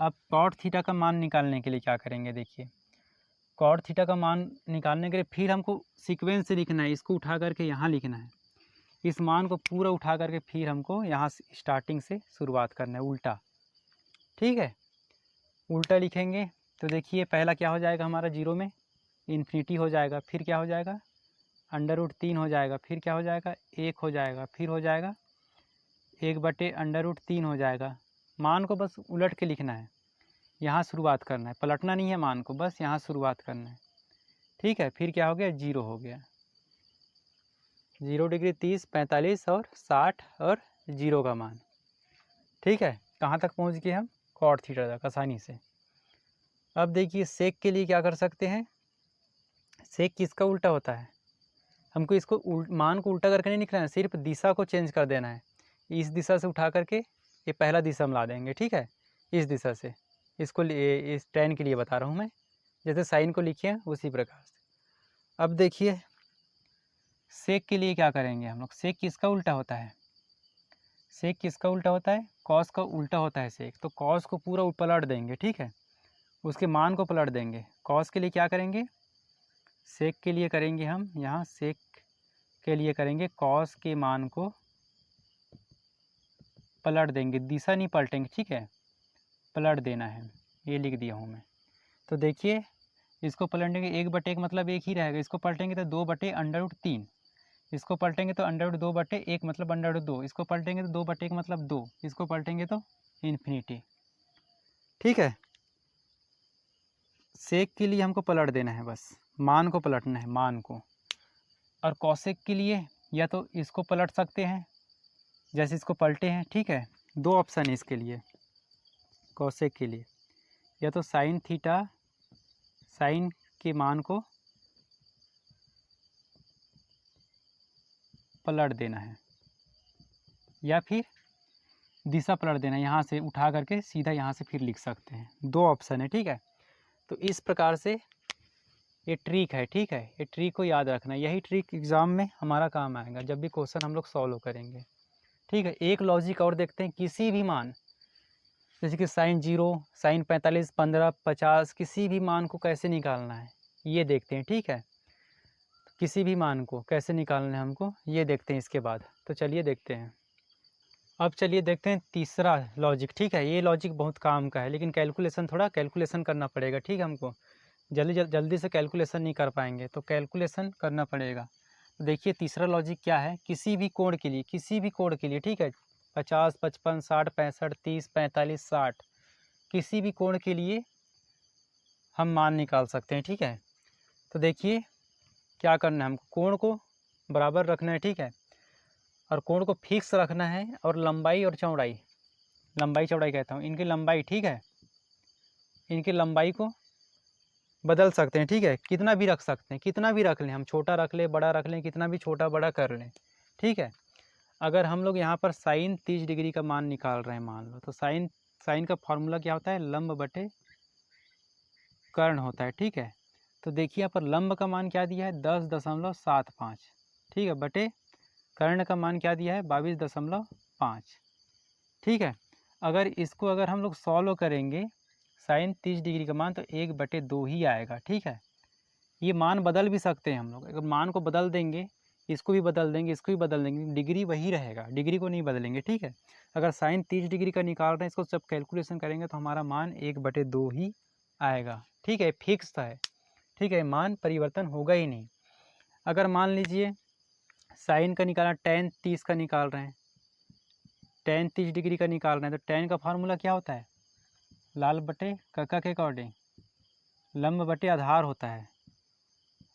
अब cot थीटा का मान निकालने के लिए क्या करेंगे, देखिए cot थीटा का मान निकालने के लिए फिर हमको सीक्वेंस से लिखना है, इसको उठा करके यहाँ लिखना है, इस मान को पूरा उठा करके फिर हमको यहाँ से स्टार्टिंग से शुरुआत करना है उल्टा। ठीक है, उल्टा लिखेंगे तो देखिए पहला क्या हो जाएगा हमारा, जीरो में इन्फिनिटी हो जाएगा, फिर क्या हो जाएगा √3 हो जाएगा, फिर क्या हो जाएगा 1 हो जाएगा, फिर हो जाएगा 1/√3 हो जाएगा। मान को बस उलट के लिखना है, यहाँ शुरुआत करना है, पलटना नहीं है मान को, बस यहाँ शुरुआत करना है। ठीक है, फिर क्या हो गया, जीरो हो गया, 0 डिग्री 30 45 और 60 और जीरो का मान। ठीक है, कहाँ तक पहुँच गए हम, कॉट थीटा तक आसानी से। अब देखिए सेक के लिए क्या कर सकते हैं, सेक किसका उल्टा होता है, हमको इसको मान को उल्टा करके नहीं लिखना है, सिर्फ दिशा को चेंज कर देना है। इस दिशा से उठा करके ये पहला दिशा में ला देंगे। ठीक है, इस दिशा से, इसको इस tan के लिए बता रहा हूँ मैं, जैसे साइन को लिखिए उसी प्रकार से। अब देखिए सेक के लिए क्या करेंगे हम लोग, सेक किसका उल्टा होता है, सेक किसका उल्टा होता है, कॉस का उल्टा होता है सेक। तो कॉस को पूरा पलट देंगे। ठीक है, उसके मान को पलट देंगे। कॉस के लिए क्या करेंगे, सेक के लिए करेंगे हम यहाँ, सेक के लिए करेंगे कॉस के मान को पलट देंगे, दिशा नहीं पलटेंगे। ठीक है, पलट देना है, ये लिख दिया हूँ मैं। तो देखिए इसको पलटेंगे 1/1 मतलब 1 ही रहेगा, इसको पलटेंगे तो 2/√3, इसको पलटेंगे तो √2/1 मतलब √2, इसको पलटेंगे तो 2/1 मतलब 2, इसको पलटेंगे तो इन्फिनिटी। ठीक है, सेक के लिए हमको पलट देना है, बस मान को पलटना है, मान को। और कॉसेक के लिए या तो इसको पलट सकते हैं जैसे इसको पलटे हैं। ठीक है, दो ऑप्शन है इसके लिए कॉसेक के लिए, या तो साइन थीटा, साइन के मान को पलट देना है, या फिर दिशा पलट देना है, यहाँ से उठा करके सीधा यहाँ से फिर लिख सकते हैं, दो ऑप्शन है। ठीक है, तो इस प्रकार से ये ट्रिक है। ठीक है, ये ट्रिक को याद रखना, यही ट्रिक एग्ज़ाम में हमारा काम आएगा जब भी क्वेश्चन हम लोग सॉल्व करेंगे। ठीक है, एक लॉजिक और देखते हैं, किसी भी मान जैसे कि साइन 0, साइन 45, 15, 50, किसी भी मान को कैसे निकालना है ये देखते हैं। ठीक है, किसी भी मान को कैसे निकालना है हमको ये देखते हैं इसके बाद। तो चलिए देखते हैं। अब चलिए देखते हैं तीसरा लॉजिक। ठीक है, ये लॉजिक बहुत काम का है, लेकिन कैलकुलेशन थोड़ा कैलकुलेशन करना पड़ेगा। ठीक है, हमको जल्दी से कैलकुलेशन नहीं कर पाएंगे, तो कैलकुलेशन करना पड़ेगा। तो देखिए तीसरा लॉजिक क्या है, किसी भी कोण के लिए, किसी भी कोण के लिए, ठीक है 50, 55, 60, 65, 30, 45, 60, किसी भी कोण के लिए हम मान निकाल सकते हैं। ठीक है, तो देखिए क्या करना है, हमको कोण को बराबर रखना है। ठीक है, और कोण को फिक्स रखना है, और लंबाई और चौड़ाई, लंबाई चौड़ाई कहता हूँ, इनकी लंबाई, ठीक है, इनकी लंबाई को बदल सकते हैं। ठीक है, कितना भी रख सकते हैं, कितना भी रख लें हम, छोटा रख लें, बड़ा रख लें, कितना भी छोटा बड़ा कर लें। ठीक है, अगर हम लोग यहाँ पर साइन 30 डिग्री का मान निकाल रहे हैं मान लो, तो साइन का फॉर्मूला क्या होता है, लंब बटे कर्ण होता है। ठीक है, तो देखिए यहाँ पर लंब का मान क्या दिया है 10.75, ठीक है, बटे कर्ण का मान क्या दिया है 22.5। ठीक है, अगर हम लोग सॉल्व करेंगे साइन 30 डिग्री का मान, तो 1/2 ही आएगा। ठीक है, ये मान बदल भी सकते हैं हम लोग, अगर मान को बदल देंगे, इसको भी बदल देंगे, इसको भी बदल देंगे, डिग्री वही रहेगा, डिग्री को नहीं बदलेंगे। ठीक है, अगर साइन 30 डिग्री का निकाल रहे हैं, इसको जब कैलकुलेशन करेंगे तो हमारा मान 1/2 ही आएगा। ठीक है, फिक्स है। ठीक है, मान परिवर्तन होगा ही नहीं। अगर मान लीजिए साइन का निकाला, tan 30 का निकाल रहे हैं, tan 30 डिग्री का निकाल रहे हैं, तो tan का फार्मूला क्या होता है, लाल बटे कक्का के अकॉर्डिंग लंब बटे आधार होता है,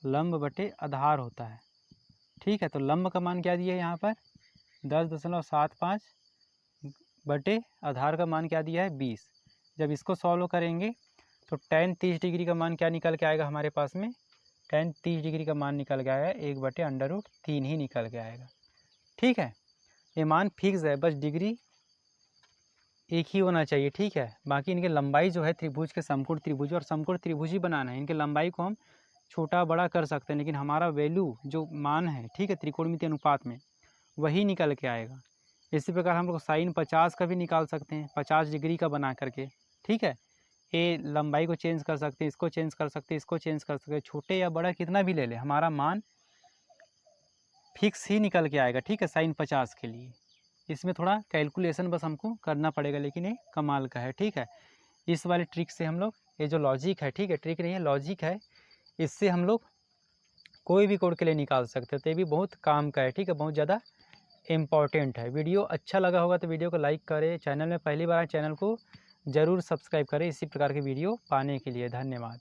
लंब बटे आधार होता है। ठीक है, तो लंब का मान क्या दिया है यहाँ पर 10.75 बटे आधार का मान क्या दिया है 20। जब इसको सॉल्व करेंगे तो tan 30 डिग्री का मान क्या निकल के आएगा हमारे पास में, tan 30 डिग्री का मान निकल के आएगा 1/√3 ही निकल के आएगा। ठीक है, ये मान फिक्स है, बस डिग्री एक ही होना चाहिए। ठीक है, बाकी इनके लंबाई जो है त्रिभुज के समकोण त्रिभुज और समकोण त्रिभुज ही बनाना है, इनके लंबाई को हम छोटा बड़ा कर सकते हैं, लेकिन हमारा वैल्यू जो मान है, ठीक है, त्रिकोणमितीय अनुपात में वही निकल के आएगा। इसी प्रकार हम लोग साइन 50 का भी निकाल सकते हैं, 50 डिग्री का बना करके। ठीक है, ये लंबाई को चेंज कर सकते हैं, इसको चेंज कर सकते हैं, इसको चेंज कर सकते हैं, छोटे या बड़ा कितना भी ले लें, हमारा मान फिक्स ही निकल के आएगा, ठीक है, साइन 50 के लिए। इसमें थोड़ा कैलकुलेशन बस हमको करना पड़ेगा, लेकिन ये कमाल का है, ठीक है। इस वाले ट्रिक से हम लोग, ये जो लॉजिक है, ठीक है, ट्रिक नहीं है लॉजिक है, इससे हम लोग कोई भी कोड के लिए निकाल सकते हैं। तो ये भी बहुत काम का है, ठीक है, बहुत ज़्यादा इम्पॉर्टेंट है। वीडियो अच्छा लगा होगा तो वीडियो को लाइक करें, चैनल में पहली बार आए चैनल को ज़रूर सब्सक्राइब करें इसी प्रकार की वीडियो पाने के लिए। धन्यवाद।